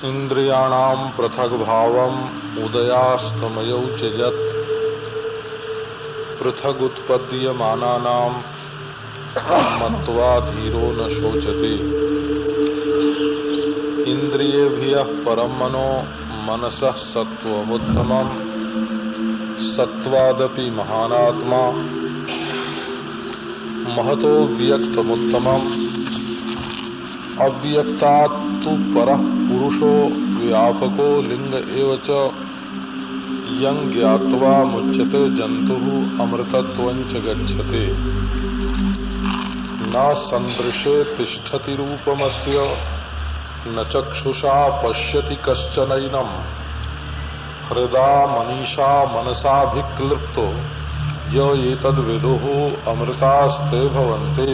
इंद्रियाणां पृथग् भावम् उदयास्तमयौ च यत् पृथगुत्पद्यमानानां मत्वा धीरो न शोचते। इंद्रियेभ्यः परं मनो मनसः सत्त्वमुत्तमम् सत्त्वादपि महानात्मा महतो व्यक्तमुत्तमम् अव्यक्तात् तु परः पुरुषो व्यापको लिंग एव च यं ज्ञात्वा मुच्यते जन्तुः अमृतत्वं च गच्छते। न सन्दृशे तिष्ठति रूपमस्य न चक्षुषा पश्यति कश्चनैनं हृदा मनीषा मनसाभिक्लृप्तो य एतद्विदुः अमृतास्ते भवन्ते।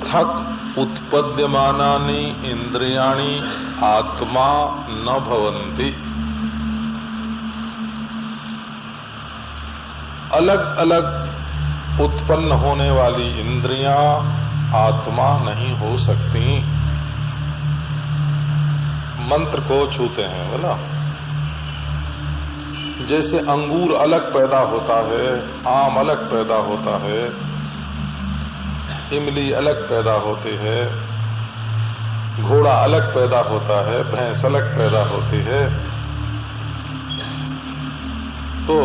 थक् उत्पद्यमानानि इंद्रियाणि आत्मा न भवन्ति। अलग अलग उत्पन्न होने वाली इंद्रियां आत्मा नहीं हो सकती। मंत्र को छूते हैं बोला। जैसे अंगूर अलग पैदा होता है, आम अलग पैदा होता है, इमली अलग पैदा होती है, घोड़ा अलग पैदा होता है, भैंस अलग पैदा होती है, तो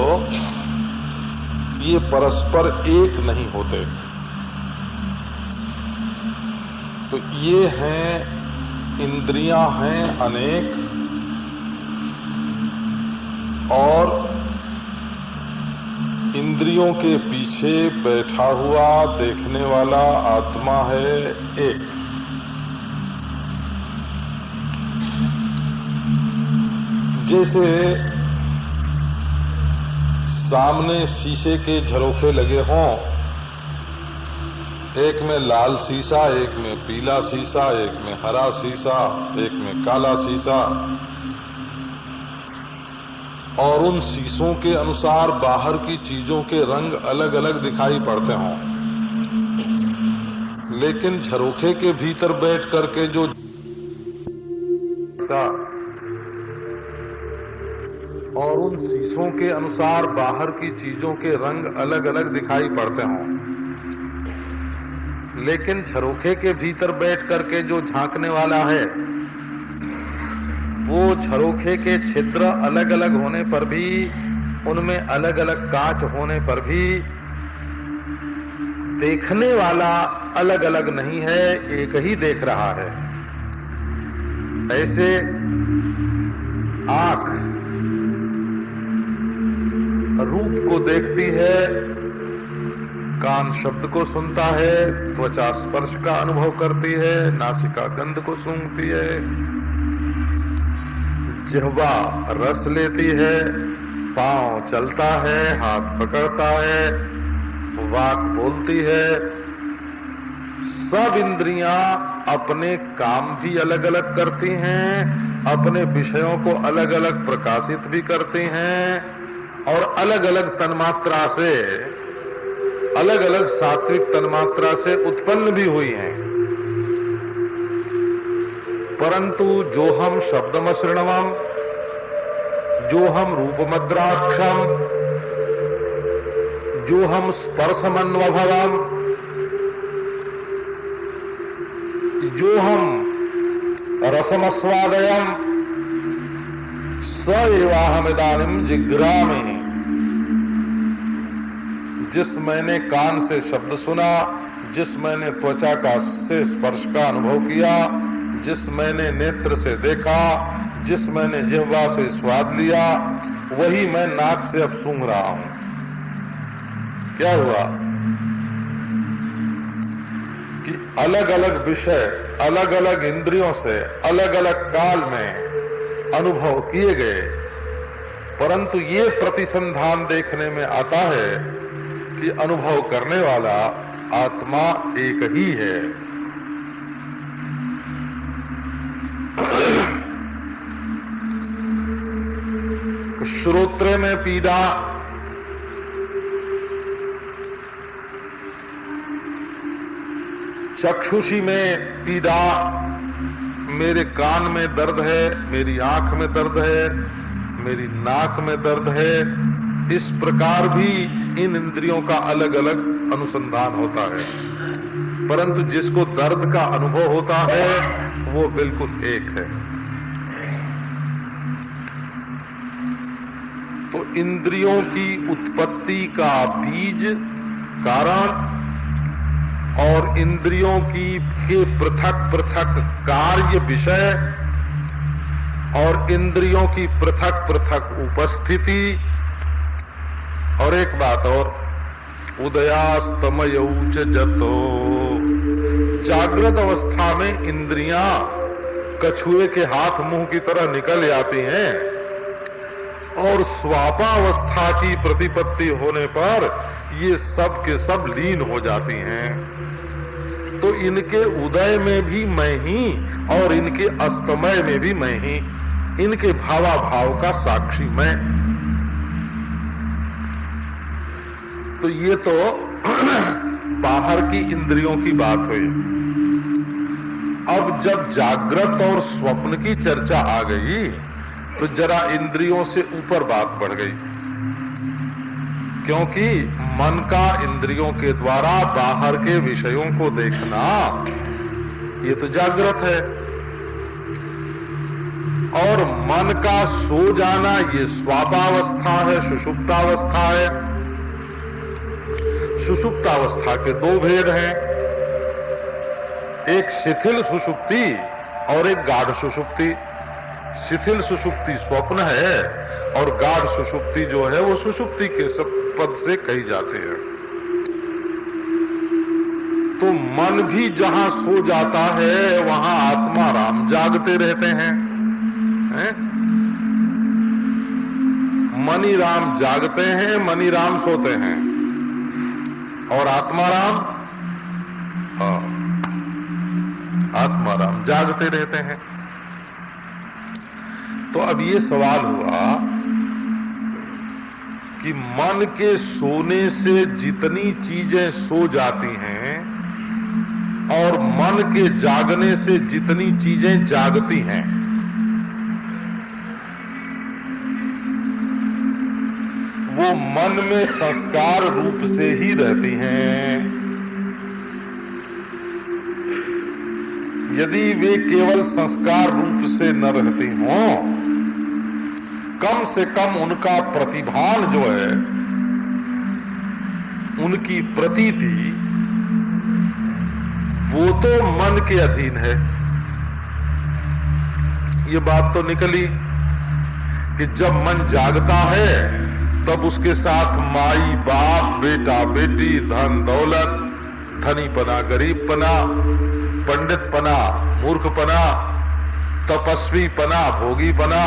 ये परस्पर एक नहीं होते। तो ये हैं इंद्रियां हैं अनेक और इंद्रियों के पीछे बैठा हुआ देखने वाला आत्मा है एक। जैसे सामने शीशे के झरोखे लगे हों, एक में लाल शीशा, एक में पीला शीशा, एक में हरा शीशा, एक में काला शीशा, और उन शीशों के अनुसार बाहर की चीजों के रंग अलग अलग दिखाई पड़ते हों, लेकिन झरोखे के भीतर बैठ करके जो और उन शीशों के अनुसार बाहर की चीजों के रंग अलग अलग दिखाई पड़ते हों, लेकिन झरोखे के भीतर बैठ करके जो झांकने वाला है, वो झरोखे के छिद्र अलग अलग होने पर भी, उनमें अलग अलग कांच होने पर भी देखने वाला अलग अलग नहीं है, एक ही देख रहा है। ऐसे आंख रूप को देखती है, कान शब्द को सुनता है, त्वचा स्पर्श का अनुभव करती है, नासिका गंध को सूंघती है, जिह्वा रस लेती है, पांव चलता है, हाथ पकड़ता है, वाक बोलती है। सब इंद्रियां अपने काम भी अलग अलग करती हैं, अपने विषयों को अलग अलग प्रकाशित भी करती हैं, और अलग अलग तन्मात्रा से, अलग अलग सात्विक तन्मात्रा से उत्पन्न भी हुई हैं। परंतु जो हम शब्दमसृणवम, जो हम रूपमद्राक्षम, जो हम स्पर्शमन्वभवम, जो हम रसमस्वादयम, स एवाहमिदानीं जिग्रामि। जिस मैंने कान से शब्द सुना, जिस मैंने त्वचा का से स्पर्श का अनुभव किया, जिस मैंने नेत्र से देखा, जिस मैंने जिह्वा से स्वाद लिया, वही मैं नाक से अब सूंघ रहा हूं। क्या हुआ कि अलग अलग विषय अलग अलग इंद्रियों से अलग अलग काल में अनुभव किए गए, परंतु ये प्रतिसंधान देखने में आता है कि अनुभव करने वाला आत्मा एक ही है। श्रोत्र में पीड़ा, चक्षुषी में पीड़ा, मेरे कान में दर्द है, मेरी आंख में दर्द है, मेरी नाक में दर्द है, इस प्रकार भी इन इंद्रियों का अलग अलग अनुसंधान होता है। परंतु जिसको दर्द का अनुभव होता है वो बिल्कुल एक है। तो इंद्रियों की उत्पत्ति का बीज कारण और इंद्रियों की के पृथक पृथक कार्य विषय और इंद्रियों की पृथक पृथक उपस्थिति। और एक बात और, उदयास्तमयौच जतो, जागृत अवस्था में इंद्रियां कछुए के हाथ मुंह की तरह निकल जाती हैं और स्वापावस्था की प्रतिपत्ति होने पर ये सब के सब लीन हो जाती हैं। तो इनके उदय में भी मैं ही और इनके अस्तमय में भी मैं ही, इनके भावाभाव का साक्षी मैं। तो ये तो बाहर की इंद्रियों की बात हुई। अब जब जागृत और स्वप्न की चर्चा आ गई तो जरा इंद्रियों से ऊपर बात बढ़ गई, क्योंकि मन का इंद्रियों के द्वारा बाहर के विषयों को देखना ये तो जागृत है, और मन का सो जाना ये स्वापावस्था है, सुषुप्तावस्था है। सुषुप्तावस्था के दो भेद हैं, एक शिथिल सुषुप्ति और एक गाढ़ सुषुप्ति। शिथिल सुषुप्ति स्वप्न है और गाढ़ सुषुप्ति जो है वो सुषुप्ति के पद से कही जाती है। तो मन भी जहां सो जाता है वहां आत्मा राम जागते रहते हैं, मनी राम जागते हैं, मनी राम सोते हैं, और आत्माराम जागते रहते हैं। तो अब ये सवाल हुआ कि मन के सोने से जितनी चीजें सो जाती हैं और मन के जागने से जितनी चीजें जागती हैं, वो मन में संस्कार रूप से ही रहती हैं। यदि वे केवल संस्कार रूप से न रहती हों, कम से कम उनका प्रतिभान जो है, उनकी प्रतीति, वो तो मन के अधीन है। ये बात तो निकली कि जब मन जागता है तब उसके साथ माई बाप, बेटा बेटी, धन दौलत, धनीपना गरीबपना, पंडितपना मूर्खपना, तपस्वीपना भोगीपना,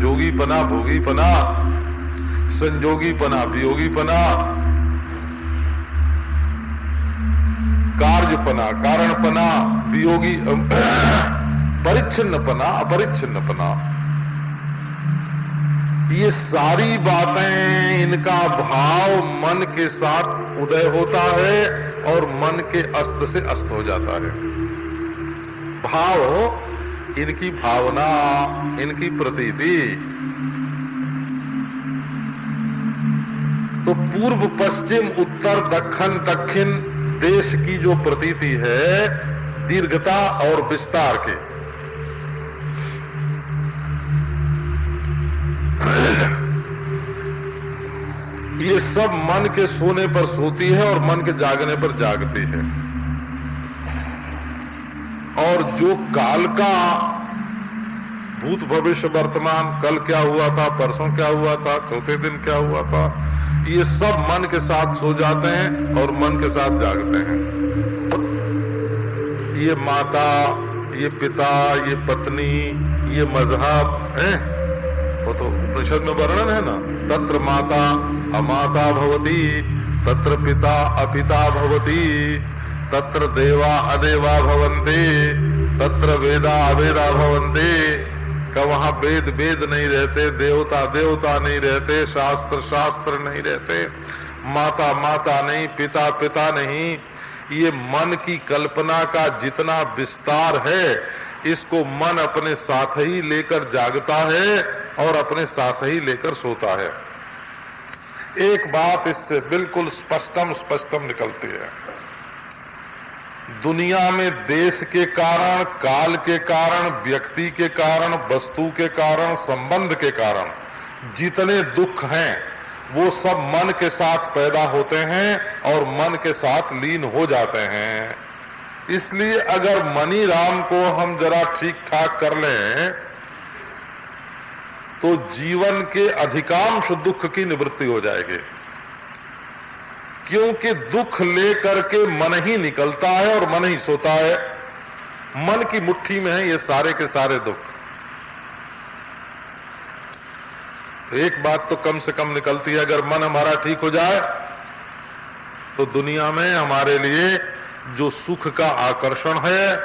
जोगीपना भोगीपना, संजोगीपना वियोगीपना, कार्यपना कारणपना, वियोगी परिच्छिन्नपना अपरिच्छिन्नपना, ये सारी बातें, इनका भाव मन के साथ उदय होता है और मन के अस्त से अस्त हो जाता है। भाव, इनकी भावना, इनकी प्रतीति। तो पूर्व पश्चिम उत्तर दक्षिण दक्षिण देश की जो प्रतीति है, दीर्घता और विस्तार की, ये सब मन के सोने पर सोती है और मन के जागने पर जागती है। और जो काल का भूत भविष्य वर्तमान, कल क्या हुआ था, परसों क्या हुआ था, चौथे दिन क्या हुआ था, ये सब मन के साथ सो जाते हैं और मन के साथ जागते हैं। ये माता, ये पिता, ये पत्नी, ये मजहब है, वो तो उपनिषद में वर्णन है ना, तत्र माता अमाता भवती, तत्र पिता अपिता भवती, तत्र देवा अदेवा भवन्ते, तत्र वेदा अवेदा भवन्ते। का वहां वेद वेद नहीं रहते, देवता देवता नहीं रहते, शास्त्र शास्त्र नहीं रहते, माता माता नहीं, पिता पिता नहीं, ये मन की कल्पना का जितना विस्तार है, इसको मन अपने साथ ही लेकर जागता है और अपने साथ ही लेकर सोता है। एक बात इससे बिल्कुल स्पष्टम निकलती है। दुनिया में देश के कारण, काल के कारण, व्यक्ति के कारण, वस्तु के कारण, संबंध के कारण जितने दुख हैं वो सब मन के साथ पैदा होते हैं और मन के साथ लीन हो जाते हैं। इसलिए अगर मनी राम को हम जरा ठीक ठाक कर लें तो जीवन के अधिकांश दुख की निवृत्ति हो जाएगी, क्योंकि दुख लेकर के मन ही निकलता है और मन ही सोता है। मन की मुट्ठी में है ये सारे के सारे दुख। तो एक बात तो कम से कम निकलती है, अगर मन हमारा ठीक हो जाए तो दुनिया में हमारे लिए जो सुख का आकर्षण है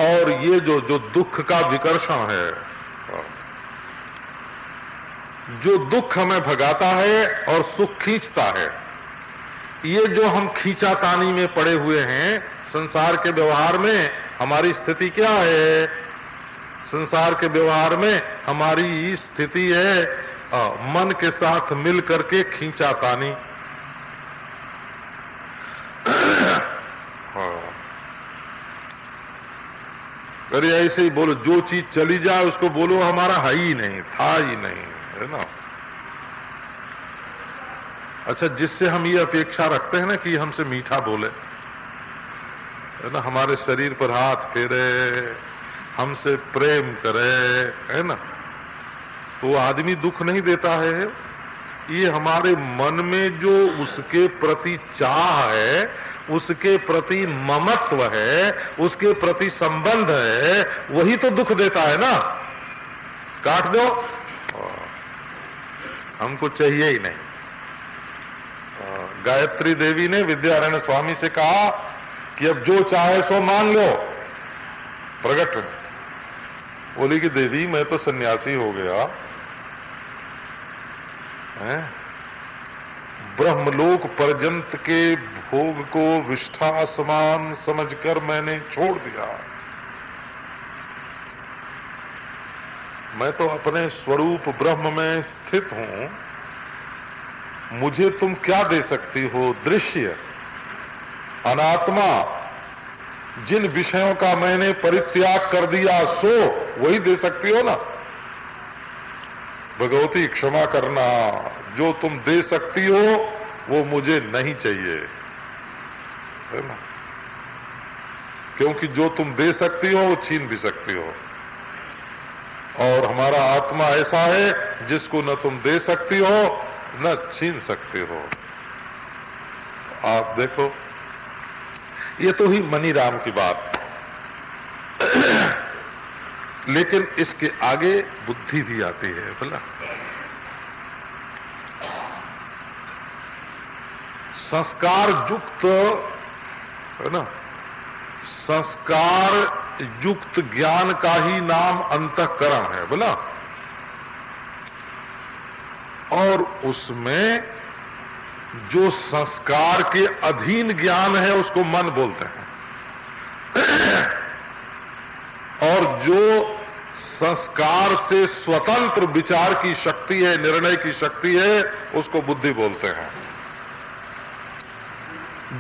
और ये जो दुख का विकर्षण है, जो दुख हमें भगाता है और सुख खींचता है, ये जो हम खींचातानी में पड़े हुए हैं, संसार के व्यवहार में हमारी स्थिति क्या है? संसार के व्यवहार में हमारी स्थिति है मन के साथ मिल करके खींचातानी। अरे ऐसे ही बोलो, जो चीज चली जाए उसको बोलो हमारा है ही नहीं, था ही नहीं, है ना। अच्छा, जिससे हम ये अपेक्षा रखते हैं ना कि हमसे मीठा बोले, है ना, हमारे शरीर पर हाथ फेरे, हमसे प्रेम करे, है ना, तो आदमी दुख नहीं देता है। ये हमारे मन में जो उसके प्रति चाह है, उसके प्रति ममत्व है, उसके प्रति संबंध है, वही तो दुख देता है ना। काट दो, हमको चाहिए ही नहीं। गायत्री देवी ने विद्यारण्य स्वामी से कहा कि अब जो चाहे सो मांग लो। प्रकट बोली कि देवी मैं तो सन्यासी हो गया, ब्रह्मलोक पर्यंत के भोग को विष्ठा समान समझकर मैंने छोड़ दिया। मैं तो अपने स्वरूप ब्रह्म में स्थित हूं, मुझे तुम क्या दे सकती हो? दृश्य, अनात्मा, जिन विषयों का मैंने परित्याग कर दिया सो वही दे सकती हो ना। भगवती क्षमा करना, जो तुम दे सकती हो वो मुझे नहीं चाहिए, है ना, क्योंकि जो तुम दे सकती हो वो छीन भी सकती हो। और हमारा आत्मा ऐसा है जिसको न तुम दे सकती हो न छीन सकते हो। आप देखो, ये तो ही मनी राम की बात। लेकिन इसके आगे बुद्धि भी आती है, बोला संस्कार युक्त, है ना, संस्कार युक्त ज्ञान का ही नाम अंतःकरण है, बोला। और उसमें जो संस्कार के अधीन ज्ञान है उसको मन बोलते हैं, और जो संस्कार से स्वतंत्र विचार की शक्ति है, निर्णय की शक्ति है, उसको बुद्धि बोलते हैं।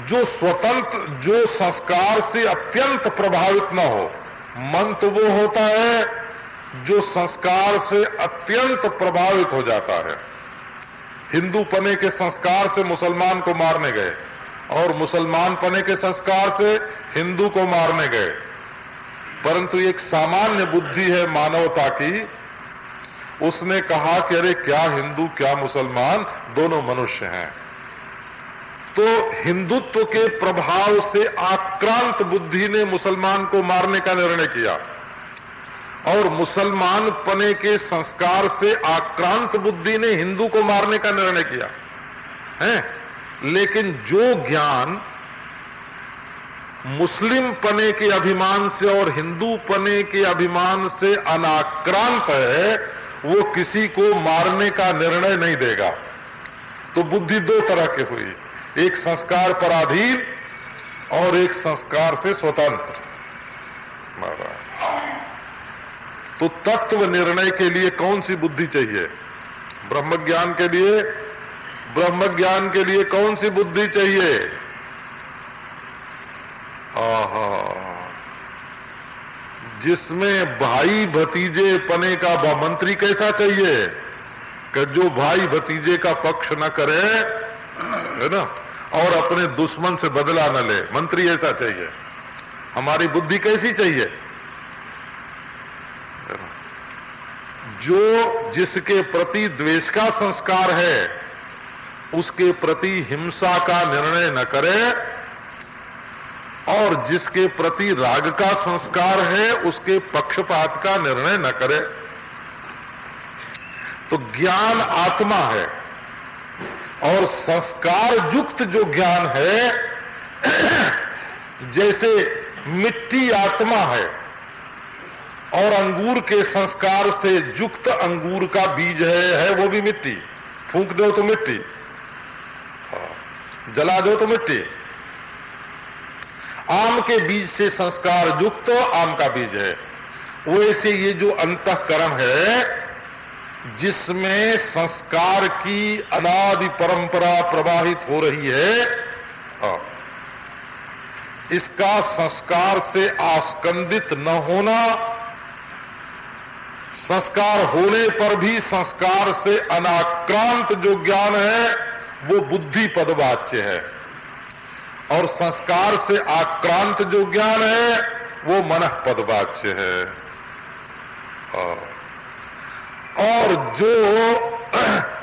जो स्वतंत्र, जो संस्कार से अत्यंत प्रभावित न हो, मन तो वो होता है जो संस्कार से अत्यंत प्रभावित हो जाता है। हिंदू पने के संस्कार से मुसलमान को मारने गए और मुसलमान पने के संस्कार से हिंदू को मारने गए, परंतु एक सामान्य बुद्धि है मानवता की, उसने कहा कि अरे क्या हिंदू क्या मुसलमान, दोनों मनुष्य हैं। तो हिंदुत्व के प्रभाव से आक्रांत बुद्धि ने मुसलमान को मारने का निर्णय किया और मुसलमान पने के संस्कार से आक्रांत बुद्धि ने हिंदू को मारने का निर्णय किया है। लेकिन जो ज्ञान मुस्लिम पने के अभिमान से और हिंदू पने के अभिमान से अनाक्रांत है, वो किसी को मारने का निर्णय नहीं देगा। तो बुद्धि दो तरह की हुई, एक संस्कार पराधीन और एक संस्कार से स्वतंत्र। तो तत्व निर्णय के लिए कौन सी बुद्धि चाहिए? ब्रह्मज्ञान के लिए कौन सी बुद्धि चाहिए? जिसमें भाई भतीजे पने का मंत्री कैसा चाहिए कि जो भाई भतीजे का पक्ष न करे, है ना, और अपने दुश्मन से बदला न ले, मंत्री ऐसा चाहिए। हमारी बुद्धि कैसी चाहिए? जो जिसके प्रति द्वेष का संस्कार है उसके प्रति हिंसा का निर्णय न करे, और जिसके प्रति राग का संस्कार है उसके पक्षपात का निर्णय न करे। तो ज्ञान आत्मा है, और संस्कार युक्त जो ज्ञान है, जैसे मिट्टी आत्मा है और अंगूर के संस्कार से युक्त अंगूर का बीज है वो भी मिट्टी। फूंक दो तो मिट्टी, जला दो तो मिट्टी। आम के बीज से संस्कार युक्त आम का बीज है। वैसे ये जो अंतःकरण है जिसमें संस्कार की अनादि परंपरा प्रवाहित हो रही है, इसका संस्कार से आस्कंदित न होना, संस्कार होने पर भी संस्कार से अनाक्रांत जो ज्ञान है वो बुद्धि पदवाच्य है, और संस्कार से आक्रांत जो ज्ञान है वो मनः पदवाच्य है। और जो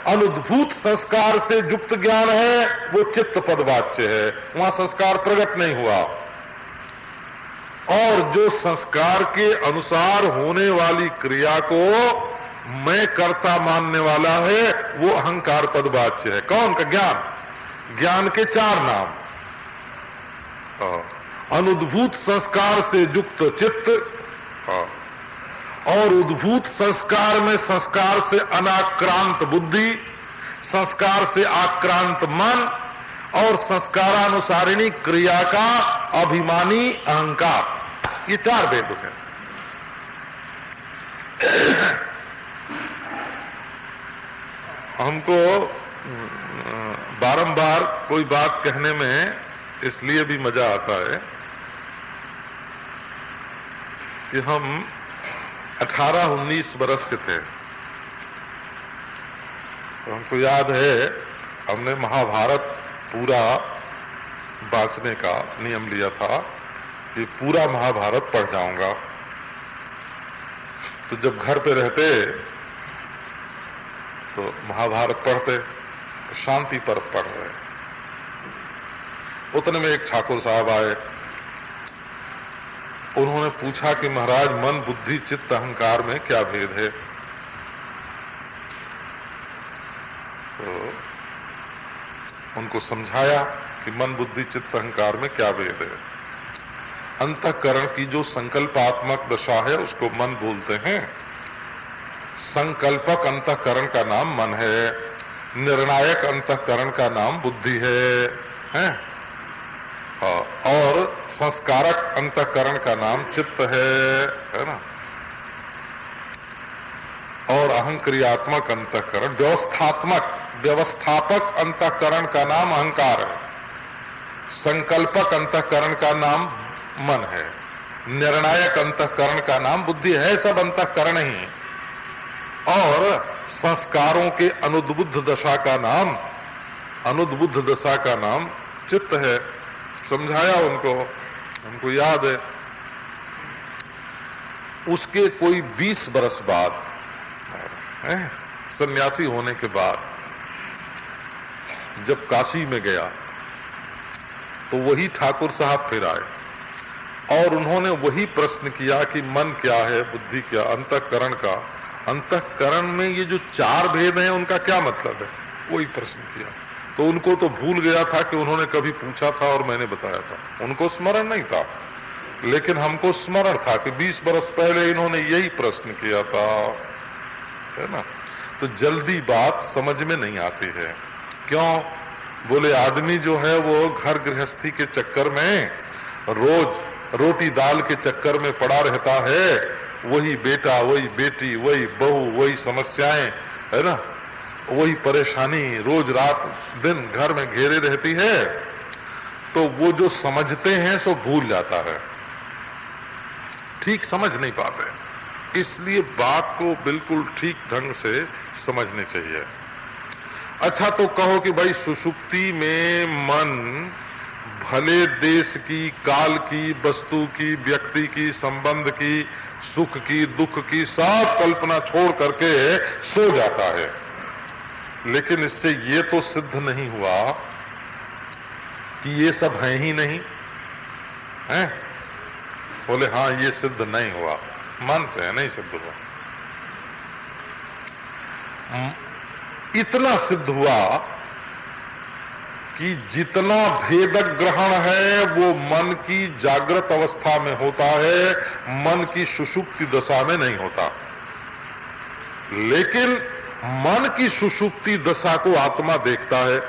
अनुद्भूत संस्कार से युक्त ज्ञान है वो चित्त पदवाच्य है, वहां संस्कार प्रकट नहीं हुआ। और जो संस्कार के अनुसार होने वाली क्रिया को मैं कर्ता मानने वाला है वो अहंकार पदवाच्य है। कौन का? ज्ञान। ज्ञान के चार नाम: अनुद्भूत संस्कार से युक्त चित्त, और उद्भूत संस्कार में संस्कार से अनाक्रांत बुद्धि, संस्कार से आक्रांत मन, और संस्कारानुसारिणी क्रिया का अभिमानी अहंकार। ये चार भेद हैं। हमको बारंबार कोई बात कहने में इसलिए भी मजा आता है कि हम 18-19 बरस के थे, तो हमको याद है हमने महाभारत पूरा बांचने का नियम लिया था कि पूरा महाभारत पढ़ जाऊंगा। तो जब घर पे रहते तो महाभारत पढ़ते, तो शांति पर पढ़ रहे। उतने में एक ठाकुर साहब आए। उन्होंने पूछा कि महाराज मन बुद्धि चित्त अहंकार में क्या भेद है? तो उनको समझाया कि मन बुद्धि चित्त अहंकार में क्या भेद है। अंतःकरण की जो संकल्पात्मक दशा है उसको मन बोलते हैं। संकल्पक अंतःकरण का नाम मन है, निर्णायक अंतःकरण का नाम बुद्धि है? और संस्कारक अंतःकरण का नाम चित्त है ना? और अहंक्रियात्मक अंतःकरण, व्यवस्थापक अंतःकरण का नाम अहंकार है, संकल्पक अंतःकरण का नाम मन है, निर्णायक अंतःकरण का नाम बुद्धि है। सब अंतःकरण ही। और संस्कारों के अनुद्बुद्ध दशा का नाम चित्त है। समझाया उनको याद है। उसके कोई 20 बरस बाद, सन्यासी होने के बाद, जब काशी में गया तो वही ठाकुर साहब फिर आए और उन्होंने वही प्रश्न किया कि मन क्या है, बुद्धि क्या, अंतःकरण का। अंतःकरण में ये जो चार भेद हैं उनका क्या मतलब है, वही प्रश्न किया। तो उनको तो भूल गया था कि उन्होंने कभी पूछा था और मैंने बताया था। उनको स्मरण नहीं था, लेकिन हमको स्मरण था कि 20 बरस पहले इन्होंने यही प्रश्न किया था, है ना। तो जल्दी बात समझ में नहीं आती है। क्यों? बोले आदमी जो है वो घर गृहस्थी के चक्कर में रोज रोटी दाल के चक्कर में पड़ा रहता है, वही बेटा, वही बेटी, वही बहू, वही समस्याएं, है ना, वही परेशानी रोज रात दिन घर में घेरे रहती है, तो वो जो समझते हैं सो भूल जाता है, ठीक समझ नहीं पाते। इसलिए बात को बिल्कुल ठीक ढंग से समझनी चाहिए। अच्छा, तो कहो कि भाई सुषुप्ति में मन भले देश की, काल की, वस्तु की, व्यक्ति की, संबंध की, सुख की, दुख की सब कल्पना छोड़ करके सो जाता है, लेकिन इससे ये तो सिद्ध नहीं हुआ कि ये सब है ही नहीं है। बोले हाँ, ये सिद्ध नहीं हुआ, मानते हैं नहीं सिद्ध हुआ। इतना सिद्ध हुआ कि जितना भेदक ग्रहण है वो मन की जागृत अवस्था में होता है, मन की सुषुप्ति दशा में नहीं होता। लेकिन मन की सुषुप्ति दशा को आत्मा देखता है।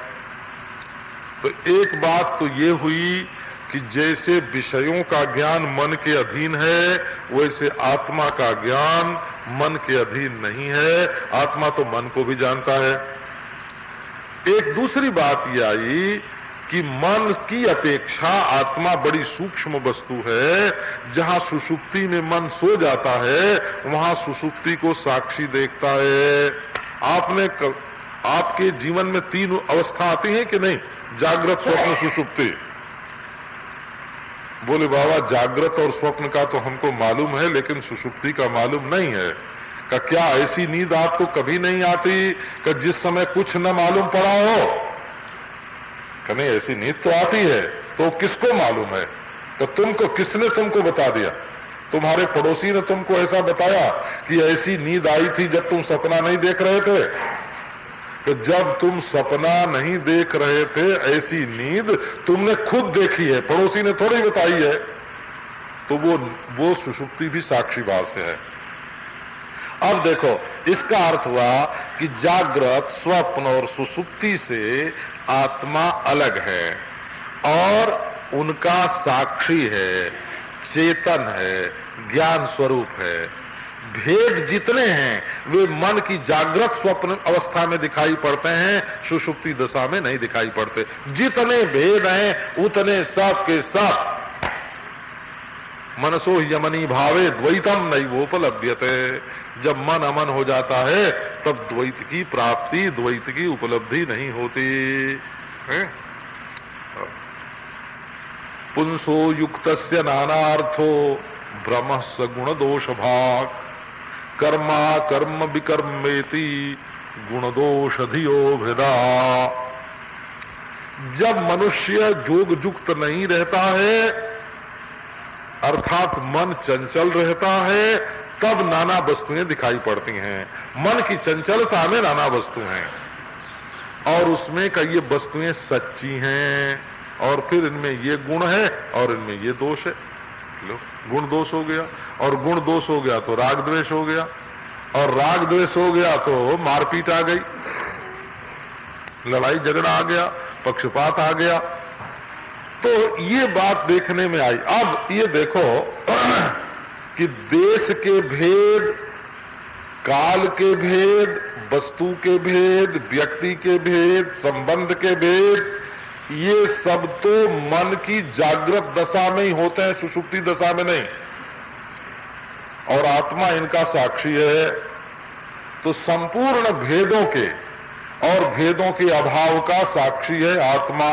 तो एक बात तो ये हुई कि जैसे विषयों का ज्ञान मन के अधीन है, वैसे आत्मा का ज्ञान मन के अधीन नहीं है। आत्मा तो मन को भी जानता है। एक दूसरी बात यह आई कि मन की अपेक्षा आत्मा बड़ी सूक्ष्म वस्तु है। जहां सुषुप्ति में मन सो जाता है, वहां सुषुप्ति को साक्षी देखता है। आपके जीवन में 3 अवस्था आती है कि नहीं? जागृत, स्वप्न, सुषुप्ति। बोले बाबा, जागृत और स्वप्न का तो हमको मालूम है, लेकिन सुषुप्ति का मालूम नहीं है। का क्या ऐसी नींद आपको कभी नहीं आती कि जिस समय कुछ न मालूम पड़ा हो? कि नहीं, ऐसी नींद तो आती है। तो किसको मालूम है? तो तुमको किसने तुमको बता दिया? तुम्हारे पड़ोसी ने तुमको ऐसा बताया कि ऐसी नींद आई थी जब तुम सपना नहीं देख रहे थे? कि जब तुम सपना नहीं देख रहे थे, ऐसी नींद तुमने खुद देखी है, पड़ोसी ने थोड़ी बताई है। तो वो सुषुप्ति भी साक्षी भाव से है। अब देखो, इसका अर्थ हुआ कि जागृत, स्वप्न और सुषुप्ति से आत्मा अलग है और उनका साक्षी है, चेतन है, ज्ञान स्वरूप है। भेद जितने हैं वे मन की जागृत स्वप्न अवस्था में दिखाई पड़ते हैं, सुषुप्ति दशा में नहीं दिखाई पड़ते। जितने भेद हैं उतने सब के सब मनसो यमनी भावे द्वैतम नैवोपलभ्यते। जब मन अमन हो जाता है तब द्वैत की प्राप्ति, द्वैत की उपलब्धि नहीं होती है। पुंसो युक्तस्य नानार्थो भ्रमः सगुण दोष भाग कर्मा कर्म विकर्मेति गुण दोष धियो भेदा। जब मनुष्य जोग युक्त नहीं रहता है, अर्थात मन चंचल रहता है, तब नाना वस्तुएं दिखाई पड़ती हैं। मन की चंचलता में नाना वस्तु हैं और उसमें का ये वस्तुएं सच्ची हैं, और फिर इनमें ये गुण है और इनमें ये दोष है। लो, गुण दोष हो गया, और गुण दोष हो गया तो राग द्वेष हो गया, और राग द्वेष हो गया तो मारपीट आ गई, लड़ाई झगड़ा आ गया, पक्षपात आ गया। तो ये बात देखने में आई। अब ये देखो कि देश के भेद, काल के भेद, वस्तु के भेद, व्यक्ति के भेद, संबंध के भेद, ये सब तो मन की जागृत दशा में ही होते हैं, सुषुप्ति दशा में नहीं। और आत्मा इनका साक्षी है। तो संपूर्ण भेदों के और भेदों के अभाव का साक्षी है आत्मा।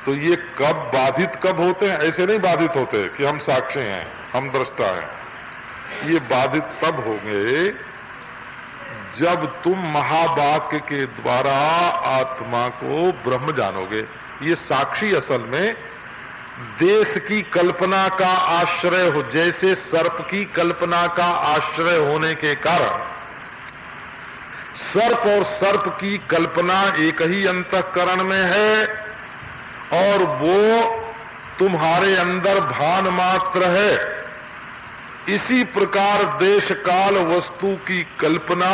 तो ये कब बाधित कब होते हैं? ऐसे नहीं बाधित होते कि हम साक्षी हैं, हम दृष्टा हैं। ये बाधित तब होंगे जब तुम महावाक्य के द्वारा आत्मा को ब्रह्म जानोगे। ये साक्षी असल में देश की कल्पना का आश्रय हो, जैसे सर्प की कल्पना का आश्रय होने के कारण सर्प और सर्प की कल्पना एक ही अंतःकरण में है और वो तुम्हारे अंदर भान मात्र है। इसी प्रकार देश काल वस्तु की कल्पना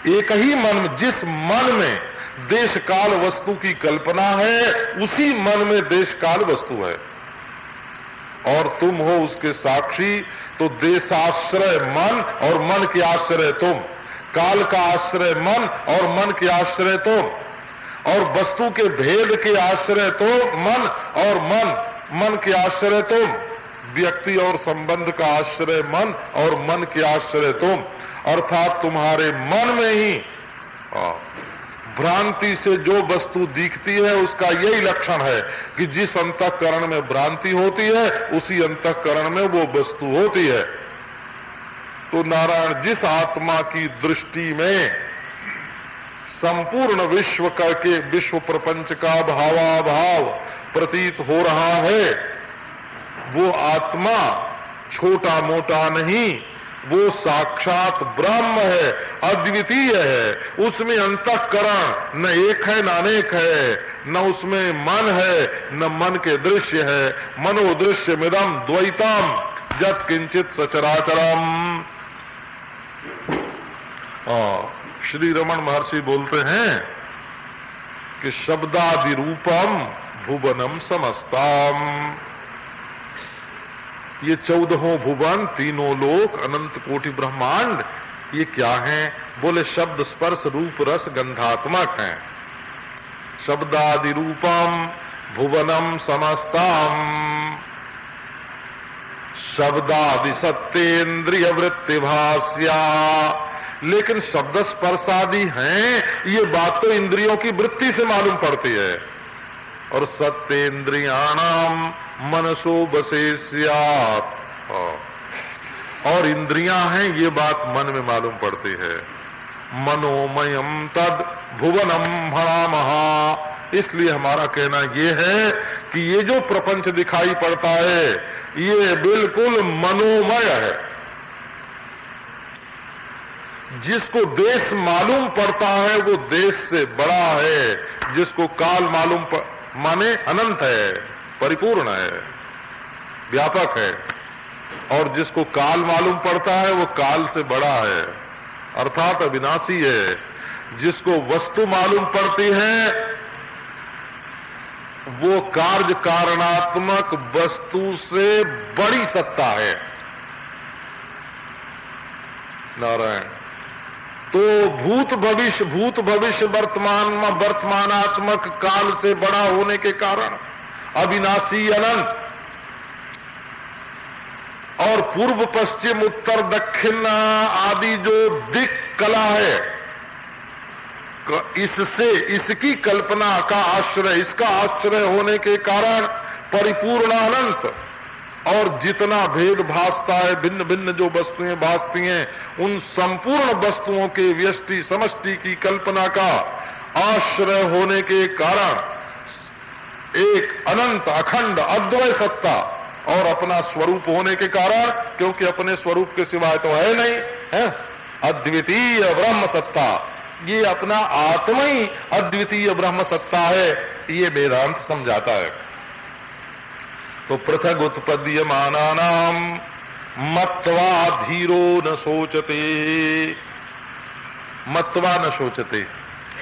एक ही मन, जिस मन में देश काल वस्तु की कल्पना है, उसी मन में देश काल वस्तु है और तुम हो उसके साक्षी। तो देशाश्रय मन और मन के आश्रय तुम, काल का आश्रय मन और मन के आश्रय तुम, और वस्तु के भेद के आश्रय तो मन और मन के आश्रय तुम, व्यक्ति और संबंध का आश्रय मन और मन के आश्रय तुम। अर्थात तुम्हारे मन में ही भ्रांति से जो वस्तु दिखती है उसका यही लक्षण है कि जिस अंतःकरण में भ्रांति होती है उसी अंतःकरण में वो वस्तु होती है। तो नारायण जिस आत्मा की दृष्टि में संपूर्ण विश्व करके विश्व प्रपंच का भावाभाव प्रतीत हो रहा है, वो आत्मा छोटा मोटा नहीं, वो साक्षात ब्रह्म है, अद्वितीय है। उसमें अंतःकरण न एक है न अनेक है, न उसमें मन है न मन के दृश्य है। मनोदृश्य मिदम द्वैतम जत किंचित सचराचरम। श्री रमण महर्षि बोलते हैं कि शब्दादि रूपम भुवनम समस्ताम। ये 14 भुवन, तीनों लोक, अनंत कोटि ब्रह्मांड, ये क्या है? बोले शब्द स्पर्श रूप रस गंधात्मक हैं। शब्दादि रूपम भुवनम समस्ताम। शब्दादि सत्येन्द्रिय वृत्ति भाष्या। लेकिन शब्द स्पर्शादि हैं, ये बात तो इंद्रियों की वृत्ति से मालूम पड़ती है। और सत्येन्द्रियाणाम मनसो वशेष्यात्, और इंद्रियां हैं ये बात मन में मालूम पड़ती है। मनोमयम तद भुवनम भणामहा। इसलिए हमारा कहना ये है कि ये जो प्रपंच दिखाई पड़ता है ये बिल्कुल मनोमय है। जिसको देश मालूम पड़ता है वो देश से बड़ा है, जिसको काल मालूम माने अनंत है, परिपूर्ण है, व्यापक है, और जिसको काल मालूम पड़ता है वो काल से बड़ा है, अर्थात अविनाशी है। जिसको वस्तु मालूम पड़ती है वो कार्य कारणात्मक वस्तु से बड़ी सत्ता है। नारायण। तो भूत भविष्य वर्तमानात्मक काल से बड़ा होने के कारण अविनाशी अनंत, और पूर्व पश्चिम उत्तर दक्षिण आदि जो दिक् कला है, इससे इसकी कल्पना का आश्रय, इसका आश्रय होने के कारण परिपूर्ण अनंत, और जितना भेद भासता है, भिन्न भिन्न जो वस्तुएं भासती हैं, उन संपूर्ण वस्तुओं के व्यष्टि समष्टि की कल्पना का आश्रय होने के कारण एक अनंत अखंड अद्वय सत्ता, और अपना स्वरूप होने के कारण, क्योंकि अपने स्वरूप के सिवाय तो है नहीं, है अद्वितीय ब्रह्म सत्ता। ये अपना आत्मा ही अद्वितीय ब्रह्म सत्ता है, ये वेदांत समझाता है। तो पृथक उत्पद्यमानानाम मत्वा धीरो न सोचते। मत्वा न सोचते,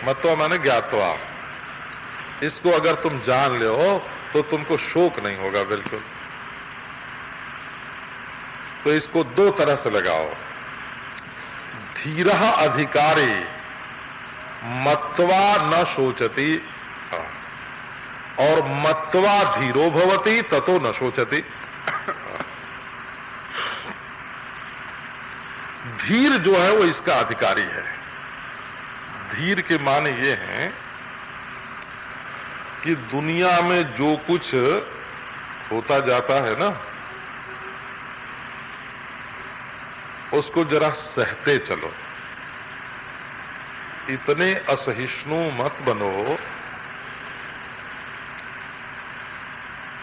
मत्वा माने ज्ञात्वा। इसको अगर तुम जान लो तो तुमको शोक नहीं होगा बिल्कुल। तो इसको दो तरह से लगाओ। धीरः अधिकारी मत्वा न सोचती, और मत्वा धीरो भवति ततो न सोचति। धीर जो है वो इसका अधिकारी है। धीर के माने ये हैं कि दुनिया में जो कुछ होता जाता है ना, उसको जरा सहते चलो। इतने असहिष्णु मत बनो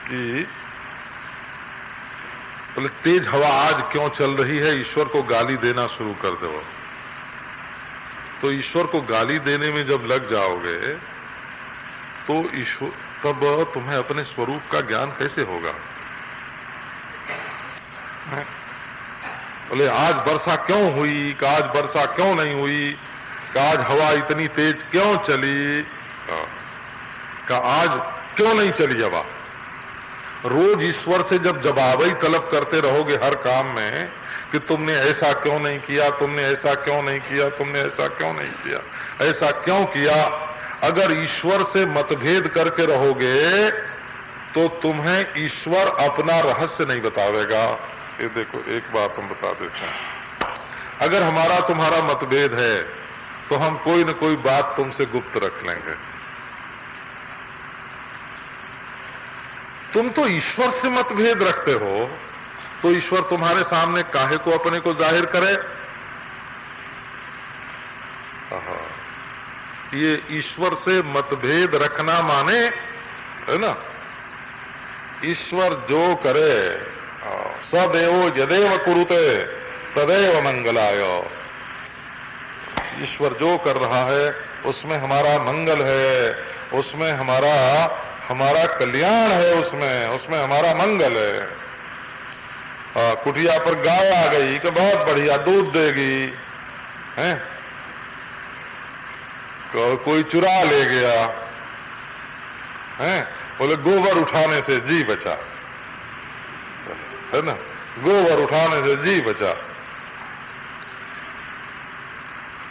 कि बोले तेज हवा आज क्यों चल रही है, ईश्वर को गाली देना शुरू कर दो। तो ईश्वर को गाली देने में जब लग जाओगे तो ईश्वर, तब तुम्हें अपने स्वरूप का ज्ञान कैसे होगा? बोले आज वर्षा क्यों हुई, आज वर्षा क्यों नहीं हुई, कि आज हवा इतनी तेज क्यों चली, का आज क्यों नहीं चली हवा। रोज ईश्वर से जब जवाबी तलब करते रहोगे हर काम में कि तुमने ऐसा क्यों नहीं किया, तुमने ऐसा क्यों नहीं किया, तुमने ऐसा क्यों नहीं किया, ऐसा क्यों किया, अगर ईश्वर से मतभेद करके रहोगे तो तुम्हें ईश्वर अपना रहस्य नहीं बतावेगा। ये देखो एक बात हम बता देते हैं, अगर हमारा तुम्हारा मतभेद है तो हम कोई न कोई बात तुमसे गुप्त रख लेंगे। तुम तो ईश्वर से मतभेद रखते हो तो ईश्वर तुम्हारे सामने काहे को अपने को जाहिर करे। ये ईश्वर से मतभेद रखना माने है ना, ईश्वर जो करे सदैव यदेव कुरुते तदैव मंगलाय। ईश्वर जो कर रहा है उसमें हमारा मंगल है, उसमें हमारा कल्याण है, उसमें हमारा मंगल है। कुटिया पर गाय आ गई कि बहुत बढ़िया दूध देगी, हैं? कोई चुरा ले गया, हैं? बोले गोबर उठाने से जी बचा, है ना, गोबर उठाने से जी बचा।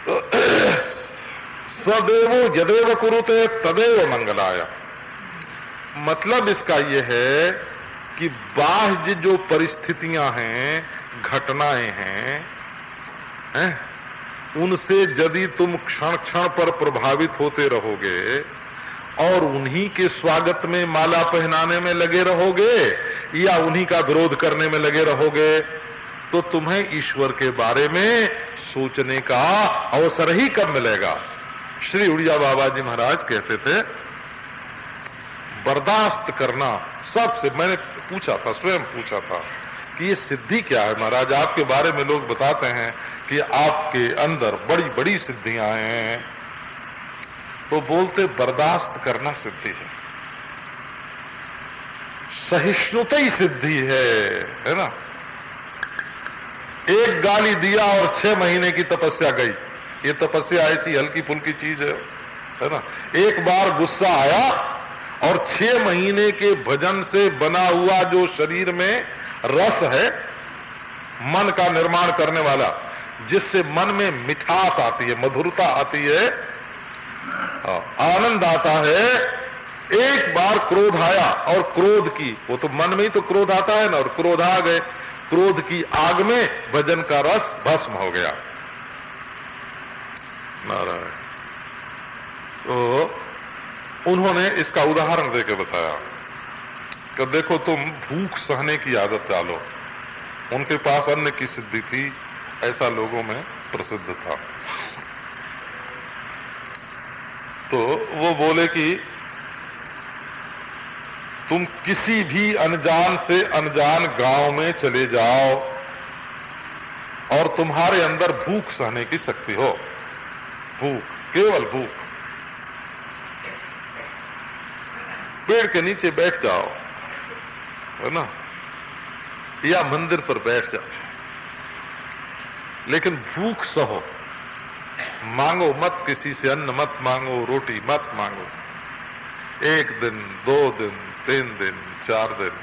तो सदैव यदेव कुरुते तदेव मंगलाय। मतलब इसका यह है कि बाह्य जो परिस्थितियां हैं, घटनाएं हैं, उनसे यदि तुम क्षण क्षण पर प्रभावित होते रहोगे और उन्हीं के स्वागत में माला पहनाने में लगे रहोगे या उन्हीं का विरोध करने में लगे रहोगे तो तुम्हें ईश्वर के बारे में सोचने का अवसर ही कब मिलेगा। श्री उड़िया बाबा जी महाराज कहते थे बर्दाश्त करना सबसे, मैंने पूछा था, स्वयं पूछा था कि ये सिद्धि क्या है महाराज, आपके बारे में लोग बताते हैं कि आपके अंदर बड़ी बड़ी सिद्धियां हैं, तो बोलते बर्दाश्त करना सिद्धि है, सहिष्णुता ही सिद्धि है ना। एक गाली दिया और 6 महीने की तपस्या गई, ये तपस्या ऐसी हल्की फुल्की चीज है ना। एक बार गुस्सा आया और 6 महीने के भजन से बना हुआ जो शरीर में रस है, मन का निर्माण करने वाला, जिससे मन में मिठास आती है, मधुरता आती है, आनंद आता है। एक बार क्रोध आया और क्रोध की, वो तो मन में ही तो क्रोध आता है ना, और क्रोध आ गए, क्रोध की आग में भजन का रस भस्म हो गया। नारायण। तो उन्होंने इसका उदाहरण देकर बताया कि देखो तुम भूख सहने की आदत डालो, उनके पास अन्न की सिद्धि थी, ऐसा लोगों में प्रसिद्ध था। तो वो बोले कि तुम किसी भी अनजान से अनजान गांव में चले जाओ और तुम्हारे अंदर भूख सहने की शक्ति हो, भूख, केवल भूख, पेड़ के नीचे बैठ जाओ, है ना, या मंदिर पर बैठ जाओ, लेकिन भूख सहो, मांगो मत, किसी से अन्न मत मांगो, रोटी मत मांगो। 1 दिन, 2 दिन, 3 दिन, 4 दिन,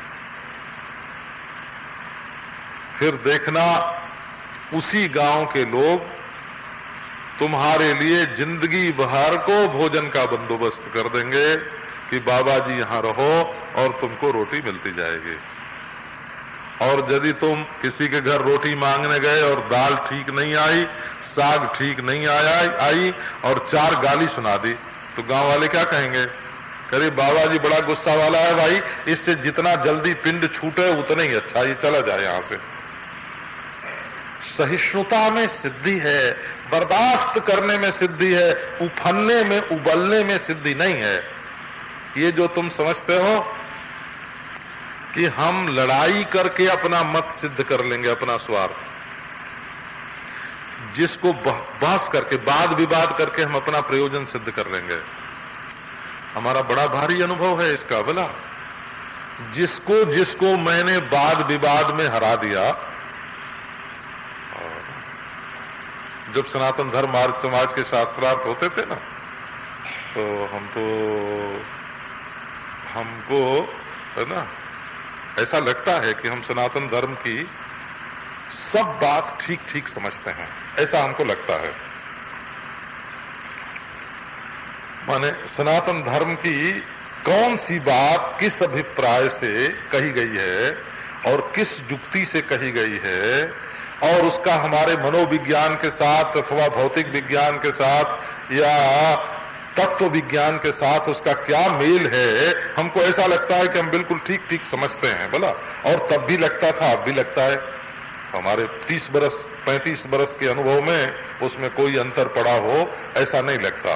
फिर देखना उसी गांव के लोग तुम्हारे लिए जिंदगी भर को भोजन का बंदोबस्त कर देंगे कि बाबा जी यहां रहो और तुमको रोटी मिलती जाएगी। और यदि तुम किसी के घर रोटी मांगने गए और दाल ठीक नहीं आई, साग ठीक नहीं आई और 4 गाली सुना दी, तो गांव वाले क्या कहेंगे? अरे बाबा जी बड़ा गुस्सा वाला है भाई, इससे जितना जल्दी पिंड छूटे उतना ही अच्छा, ये चला जाए यहां से। सहिष्णुता में सिद्धि है, बर्दाश्त करने में सिद्धि है, उफनने में, उबलने में सिद्धि नहीं है। ये जो तुम समझते हो कि हम लड़ाई करके अपना मत सिद्ध कर लेंगे, अपना स्वार्थ, जिसको बहस करके, वाद विवाद करके हम अपना प्रयोजन सिद्ध कर लेंगे, हमारा बड़ा भारी अनुभव है इसका। बोला जिसको मैंने वाद विवाद में हरा दिया, जब सनातन धर्म आर्य समाज के शास्त्रार्थ होते थे ना, तो हमको है ना ऐसा लगता है कि हम सनातन धर्म की सब बात ठीक ठीक समझते हैं, ऐसा हमको लगता है। माने सनातन धर्म की कौन सी बात किस अभिप्राय से कही गई है और किस युक्ति से कही गई है, और उसका हमारे मनोविज्ञान के साथ अथवा भौतिक विज्ञान के साथ या तत्व विज्ञान के साथ उसका क्या मेल है, हमको ऐसा लगता है कि हम बिल्कुल ठीक ठीक समझते हैं बोला। और तब भी लगता था, अब भी लगता है। हमारे 30 बरस 35 बरस के अनुभव में उसमें कोई अंतर पड़ा हो ऐसा नहीं लगता।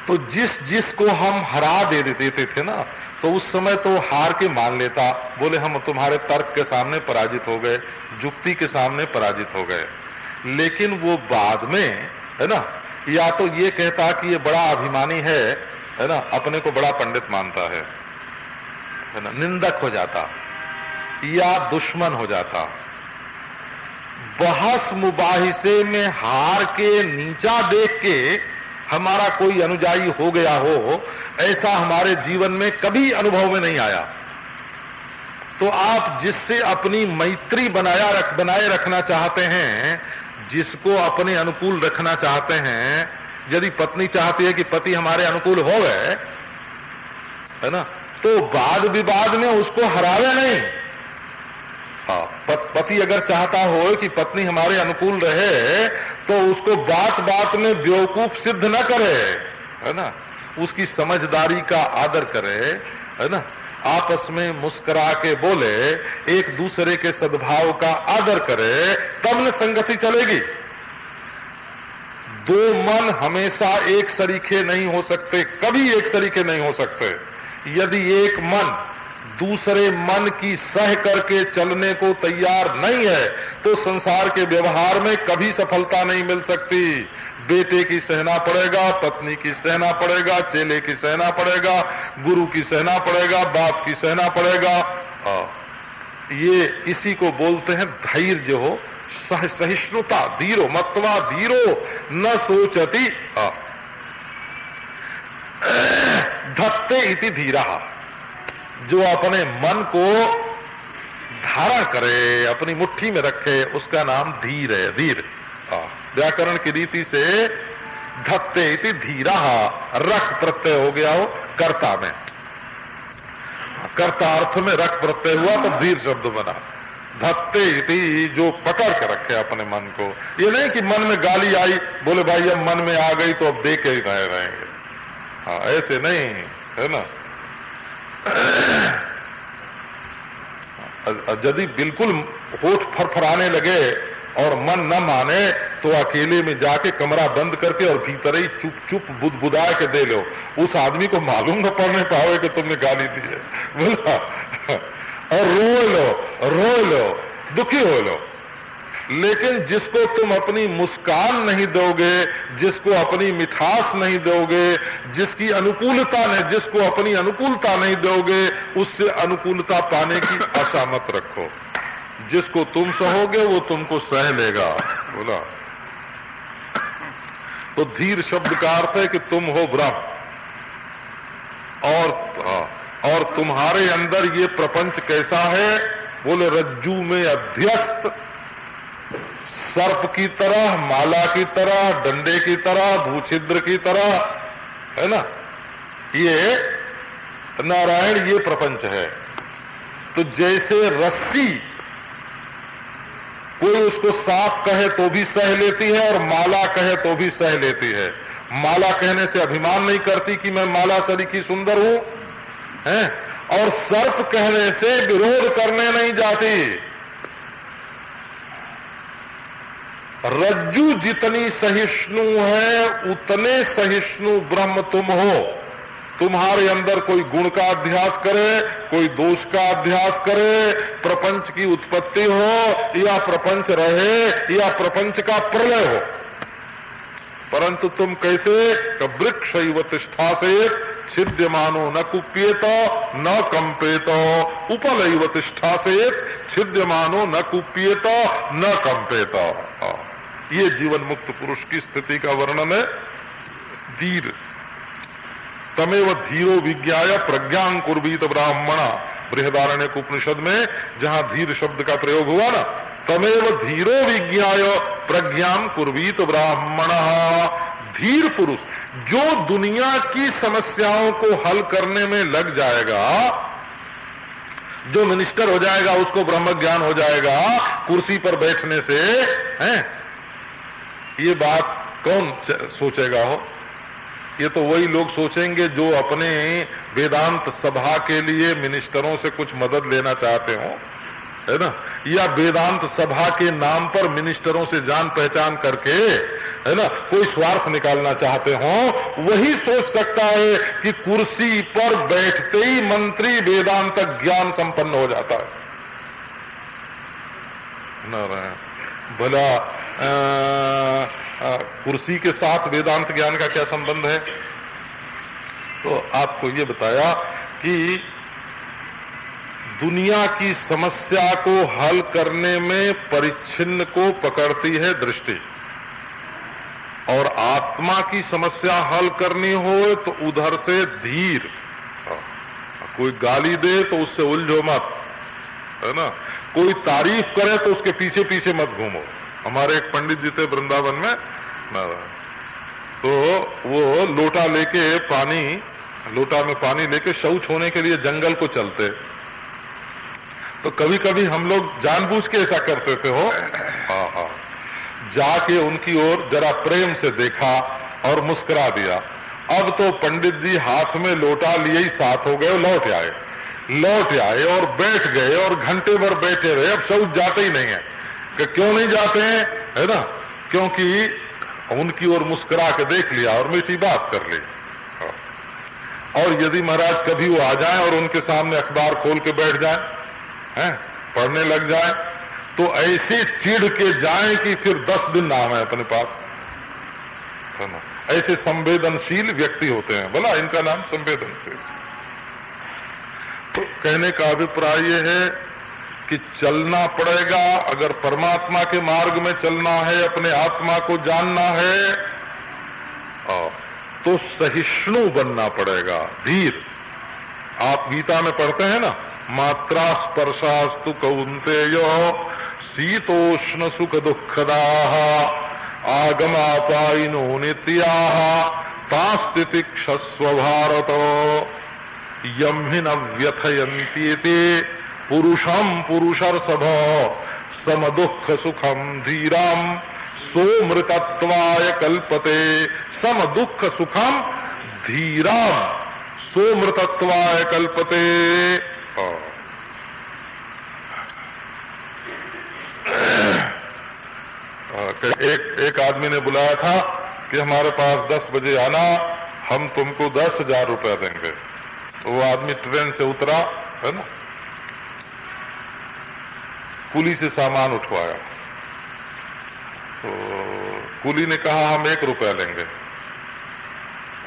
तो जिसको हम हरा दे देते थे ना, तो उस समय तो हार के मान लेता, बोले हम तुम्हारे तर्क के सामने पराजित हो गए, युक्ति के सामने पराजित हो गए। लेकिन वो बाद में है ना, या तो ये कहता कि ये बड़ा अभिमानी है ना, अपने को बड़ा पंडित मानता है ना, निंदक हो जाता या दुश्मन हो जाता। बहस मुबाहिसे में हार के नीचा देख के हमारा कोई अनुयायी हो गया हो, ऐसा हमारे जीवन में कभी अनुभव में नहीं आया। तो आप जिससे अपनी मैत्री बनाए रखना चाहते हैं, जिसको अपने अनुकूल रखना चाहते हैं, यदि पत्नी चाहती है कि पति हमारे अनुकूल हो गए है ना, तो वाद विवाद में उसको हरावे नहीं। पति अगर चाहता हो कि पत्नी हमारे अनुकूल रहे, तो उसको बात बात में बेवकूफ सिद्ध न करे है ना, उसकी समझदारी का आदर करे है ना, आपस में मुस्कुरा के बोले, एक दूसरे के सद्भाव का आदर करे, तब न संगति चलेगी। दो मन हमेशा एक सरीखे नहीं हो सकते, कभी एक सरीखे नहीं हो सकते। यदि एक मन दूसरे मन की सह करके चलने को तैयार नहीं है, तो संसार के व्यवहार में कभी सफलता नहीं मिल सकती। बेटे की सहना पड़ेगा, पत्नी की सहना पड़ेगा, चेले की सहना पड़ेगा, गुरु की सहना पड़ेगा, बाप की सहना पड़ेगा। ये इसी को बोलते हैं धैर्य हो, सहिष्णुता। धीरो मत्वा धीरो न सोचती धत्ते इति धीरा। जो अपने मन को धारण करे, अपनी मुट्ठी में रखे, उसका नाम धीर है। धीर व्याकरण की रीति से धत्ते इति धीरा, रख प्रत्यय हो गया हो कर्ता में, कर्ता अर्थ में रख प्रत्यय हुआ तो धीर शब्द बना। धत्ते इति, जो पकड़ के रखे अपने मन को। ये नहीं कि मन में गाली आई, बोले भाई अब मन में आ गई तो अब दे के ही रहेंगे, हाँ ऐसे नहीं है ना। यदि बिल्कुल होठ फरफराने लगे और मन न माने, तो अकेले में जाके कमरा बंद करके और भीतर ही चुप चुप बुदबुदा के दे लो। उस आदमी को मालूम न पड़ने पाओगे कि तुमने गाली दी है, बोला। और रो लो, दुखी हो लो। लेकिन जिसको तुम अपनी मुस्कान नहीं दोगे, जिसको अपनी मिठास नहीं दोगे, जिसको अपनी अनुकूलता नहीं दोगे, उससे अनुकूलता पाने की आशा मत रखो। जिसको तुम सहोगे वो तुमको सह लेगा, बोला। तो धीर शब्द का अर्थ है कि तुम हो ब्रह्म, और तुम्हारे अंदर ये प्रपंच कैसा है, बोले रज्जू में अध्यस्त, सर्प की तरह, माला की तरह, डंडे की तरह, भूछिद्र की तरह, है ना। ये नारायण ये प्रपंच है। तो जैसे रस्सी कोई उसको सांप कहे तो भी सह लेती है और माला कहे तो भी सह लेती है। माला कहने से अभिमान नहीं करती कि मैं माला सरीखी सुंदर हूं, हैं, और सर्प कहने से विरोध करने नहीं जाती। रज्जू जितनी सहिष्णु है, उतने सहिष्णु ब्रह्म तुम हो। तुम्हारे अंदर कोई गुण का अध्यास करे, कोई दोष का अध्यास करे, प्रपंच की उत्पत्ति हो या प्रपंच रहे या प्रपंच का प्रलय हो, परंतु तुम कैसे, वृक्षैव तिष्ठासेत् छिद्यमानो न कुप्येत न कंपेत, उपलैव तिष्ठासेत् छिद्यमानो न कुप्येत न कंपेत। ये जीवन मुक्त पुरुष की स्थिति का वर्णन है। धीर तमेव धीरो विज्ञाय प्रज्ञां कुर्वीत ब्राह्मणा, बृहदारण्यक उपनिषद में जहां धीर शब्द का प्रयोग हुआ ना, तमेव धीरो विज्ञाय प्रज्ञां कुर्वीत ब्राह्मणा, धीर पुरुष जो दुनिया की समस्याओं को हल करने में लग जाएगा, जो मिनिस्टर हो जाएगा उसको ब्रह्म ज्ञान हो जाएगा कुर्सी पर बैठने से, हैं? ये बात कौन सोचेगा हो? ये तो वही लोग सोचेंगे जो अपने वेदांत सभा के लिए मिनिस्टरों से कुछ मदद लेना चाहते हो, है ना, या वेदांत सभा के नाम पर मिनिस्टरों से जान पहचान करके, है ना, कोई स्वार्थ निकालना चाहते हो, वही सोच सकता है कि कुर्सी पर बैठते ही मंत्री वेदांत ज्ञान संपन्न हो जाता है। नारायण भला कुर्सी के साथ वेदांत ज्ञान का क्या संबंध है? तो आपको ये बताया कि दुनिया की समस्या को हल करने में परिच्छिन्न को पकड़ती है दृष्टि, और आत्मा की समस्या हल करनी हो तो उधर से धीर। कोई गाली दे तो उससे उलझो मत, है ना, कोई तारीफ करे तो उसके पीछे पीछे मत घूमो। हमारे एक पंडित जी थे वृंदावन में, तो वो लोटा में पानी लेके शौच होने के लिए जंगल को चलते, तो कभी कभी हम लोग जानबूझ के ऐसा करते थे हो, हाँ, जाके उनकी ओर जरा प्रेम से देखा और मुस्कुरा दिया। अब तो पंडित जी हाथ में लोटा लिए ही साथ हो गए, लौट आए और बैठ गए और घंटे भर बैठे रहे। अब शौच जाते ही नहीं है। कि क्यों नहीं जाते हैं, है ना, क्योंकि उनकी ओर मुस्कुरा के देख लिया और मीठी बात कर ली। और यदि महाराज कभी वो आ जाए और उनके सामने अखबार खोल के बैठ जाए, हैं, पढ़ने लग जाए, तो ऐसे चिढ़ के जाए कि फिर 10 दिन नाम है अपने पास, है ना। ऐसे संवेदनशील व्यक्ति होते हैं, बोला इनका नाम संवेदनशील। तो कहने का अभिप्राय यह है कि चलना पड़ेगा, अगर परमात्मा के मार्ग में चलना है, अपने आत्मा को जानना है, तो सहिष्णु बनना पड़ेगा, धीर। आप गीता में पढ़ते हैं ना, मात्रा स्पर्शास्तु कौन्तेयो शीतोष्ण सुख दुखदाः आगमापायिनो नित्याः तास्तितिक्षस्व भारत यं हि न व्यथयन्त्येते पुरुषम पुरुषर्षभ सम दुख सुखम धीराम सोमृतत्वाय कल्पते। सम दुख सुखम धीराम सोमृतत्वाय कल्पते। एक आदमी ने बुलाया था कि हमारे पास 10 बजे आना, हम तुमको 10,000 रुपया देंगे। तो वो आदमी ट्रेन से उतरा, है ना, कुली से सामान उठवाया, तो कुली ने कहा हम 1 रुपया लेंगे।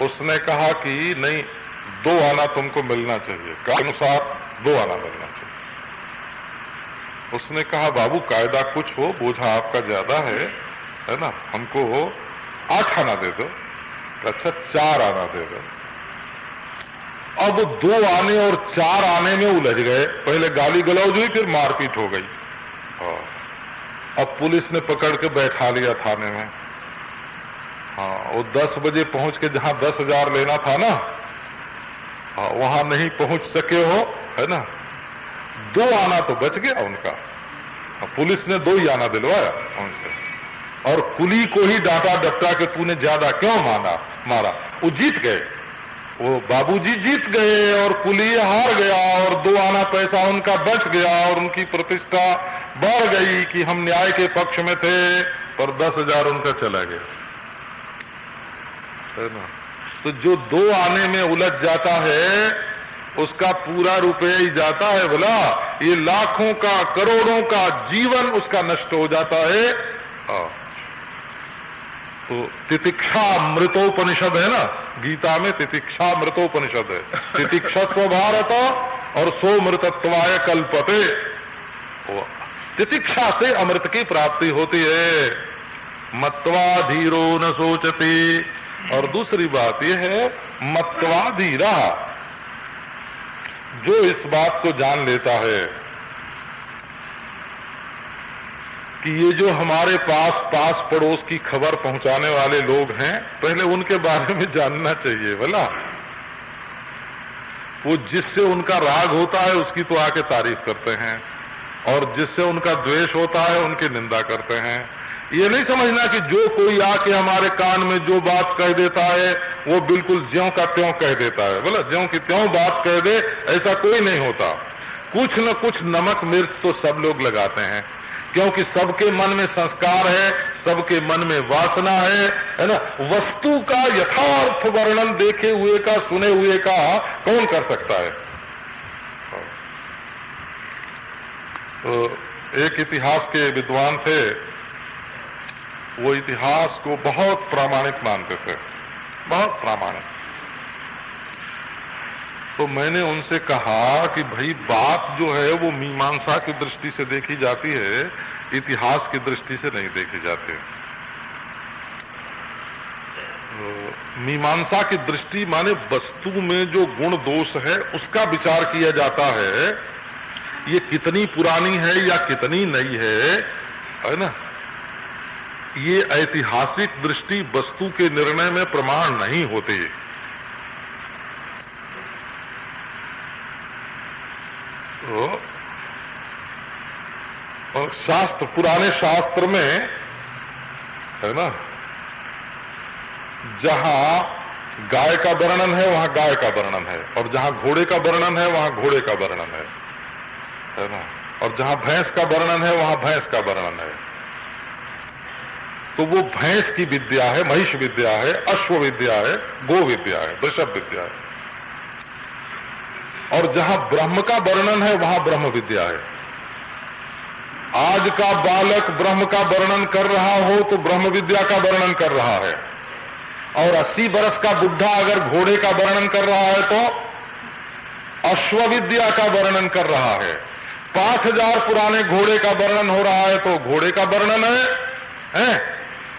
उसने कहा कि नहीं, 2 आना तुमको मिलना चाहिए, का अनुसार 2 आना मिलना चाहिए। उसने कहा बाबू कायदा कुछ हो, बोझा आपका ज्यादा है ना, हमको 8 आना दे दो। अच्छा 4 आना दे दो। अब 2 आने और 4 आने में उलझ गए, पहले गाली गलौज हुई, फिर मारपीट हो गई। अब पुलिस ने पकड़ के बैठा लिया थाने में। हाँ, वो 10 बजे पहुंच के जहां 10,000 लेना था ना, हाँ, वहां नहीं पहुंच सके हो, है ना, 2 आना तो बच गया उनका। पुलिस ने 2 ही आना दिलवाया उनसे, और कुली को ही डांटा डपटा के तूने ज्यादा क्यों मारा। वो जीत गए, वो बाबूजी जीत गए और कुली हार गया, और 2 आना पैसा उनका बच गया, और उनकी प्रतिष्ठा बढ़ गई कि हम न्याय के पक्ष में थे, पर 10,000 उनका चला गया, है ना। तो जो 2 आने में उलझ जाता है उसका पूरा रुपया ही जाता है। बोला ये लाखों का करोड़ों का जीवन उसका नष्ट हो जाता है। तो तितिक्षा मृतोपनिषद है ना, गीता में तितिक्षा मृतोपनिषद है। तितिक्षस्व भारत और सो मृतत्वाय कल्पते। तितिक्षा से अमृत की प्राप्ति होती है। मत्वा धीरो न सोचते। और दूसरी बात यह है मत्वा धीरा, जो इस बात को जान लेता है कि ये जो हमारे पास पड़ोस की खबर पहुंचाने वाले लोग हैं, पहले उनके बारे में जानना चाहिए। भला वो जिससे उनका राग होता है उसकी तो आके तारीफ करते हैं, और जिससे उनका द्वेष होता है उनकी निंदा करते हैं। ये नहीं समझना कि जो कोई आके हमारे कान में जो बात कह देता है वो बिल्कुल ज्यों का त्यों कह देता है। बोला ज्यों की त्यों बात कह दे, ऐसा कोई नहीं होता। कुछ न कुछ नमक मिर्च तो सब लोग लगाते हैं, क्योंकि सबके मन में संस्कार है, सबके मन में वासना है ना। वस्तु का यथार्थ वर्णन देखे हुए का, सुने हुए का कौन कर सकता है। तो एक इतिहास के विद्वान थे, वो इतिहास को बहुत प्रामाणिक मानते थे, बहुत प्रामाणिक। तो मैंने उनसे कहा कि भाई बात जो है वो मीमांसा की दृष्टि से देखी जाती है, इतिहास की दृष्टि से नहीं देखी जाती। मीमांसा की दृष्टि माने वस्तु में जो गुण दोष है उसका विचार किया जाता है, ये कितनी पुरानी है या कितनी नई है ना। ये ऐतिहासिक दृष्टि वस्तु के निर्णय में प्रमाण नहीं होती। तो और शास्त्र, पुराने शास्त्र में है ना, जहां गाय का वर्णन है वहां गाय का वर्णन है, और जहां घोड़े का वर्णन है वहां घोड़े का वर्णन है ना, और जहां भैंस का वर्णन है वहां भैंस का वर्णन है। तो वो भैंस की विद्या है, महिष विद्या है, अश्व विद्या है, गो विद्या है, वृषभ विद्या है। और जहां ब्रह्म का वर्णन है वहां ब्रह्म विद्या है। आज का बालक ब्रह्म का वर्णन कर रहा हो तो ब्रह्म विद्या का वर्णन कर रहा है, और 80 बरस का बुढ़ा अगर घोड़े का वर्णन कर रहा है तो अश्व विद्या का वर्णन कर रहा है। 5000 पुराने घोड़े का वर्णन हो रहा है तो घोड़े का वर्णन है।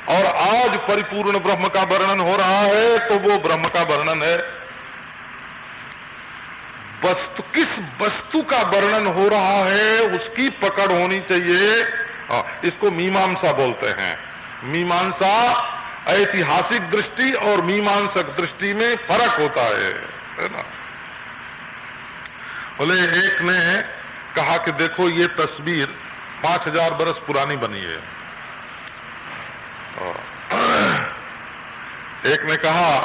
और आज परिपूर्ण ब्रह्म का वर्णन हो रहा है तो वो ब्रह्म का वर्णन है। वस्तु, किस वस्तु का वर्णन हो रहा है उसकी पकड़ होनी चाहिए। इसको मीमांसा बोलते हैं। मीमांसा ऐतिहासिक दृष्टि और मीमांसक दृष्टि में फर्क होता है ना। बोले एक ने कहा कि देखो ये तस्वीर 5000 बरस पुरानी बनी है। एक ने कहा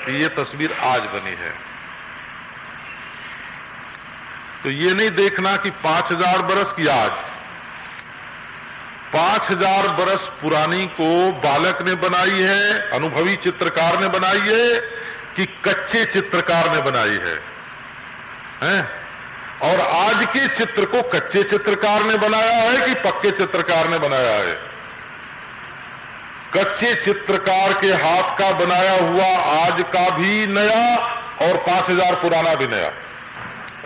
कि ये तस्वीर आज बनी है। तो ये नहीं देखना कि 5000 बरस की आज, 5000 बरस पुरानी को बालक ने बनाई है, अनुभवी चित्रकार ने बनाई है कि कच्चे चित्रकार ने बनाई है? और आज के चित्र को कच्चे चित्रकार ने बनाया है कि पक्के चित्रकार ने बनाया है? कच्चे चित्रकार के हाथ का बनाया हुआ आज का भी नया और 5000 पुराना भी नया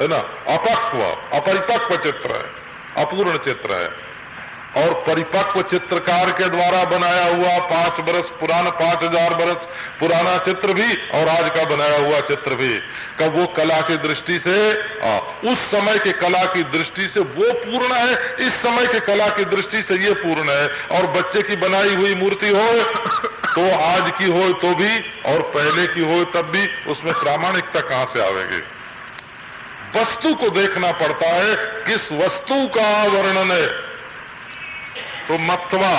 है ना। अपक्व, अपरिपक्व चित्र है, अपूर्ण चित्र है। और परिपक्व चित्रकार के द्वारा बनाया हुआ 5 बरस पुराना, 5000 बरस पुराना चित्र भी और आज का बनाया हुआ चित्र भी, कब वो कला की दृष्टि से, उस समय के कला की दृष्टि से वो पूर्ण है, इस समय के कला की दृष्टि से ये पूर्ण है। और बच्चे की बनाई हुई मूर्ति हो तो आज की हो तो भी और पहले की हो तब भी, उसमें प्रामाणिकता कहां से आवेगी? वस्तु को देखना पड़ता है, किस वस्तु का वर्णन है। तो मत्वा,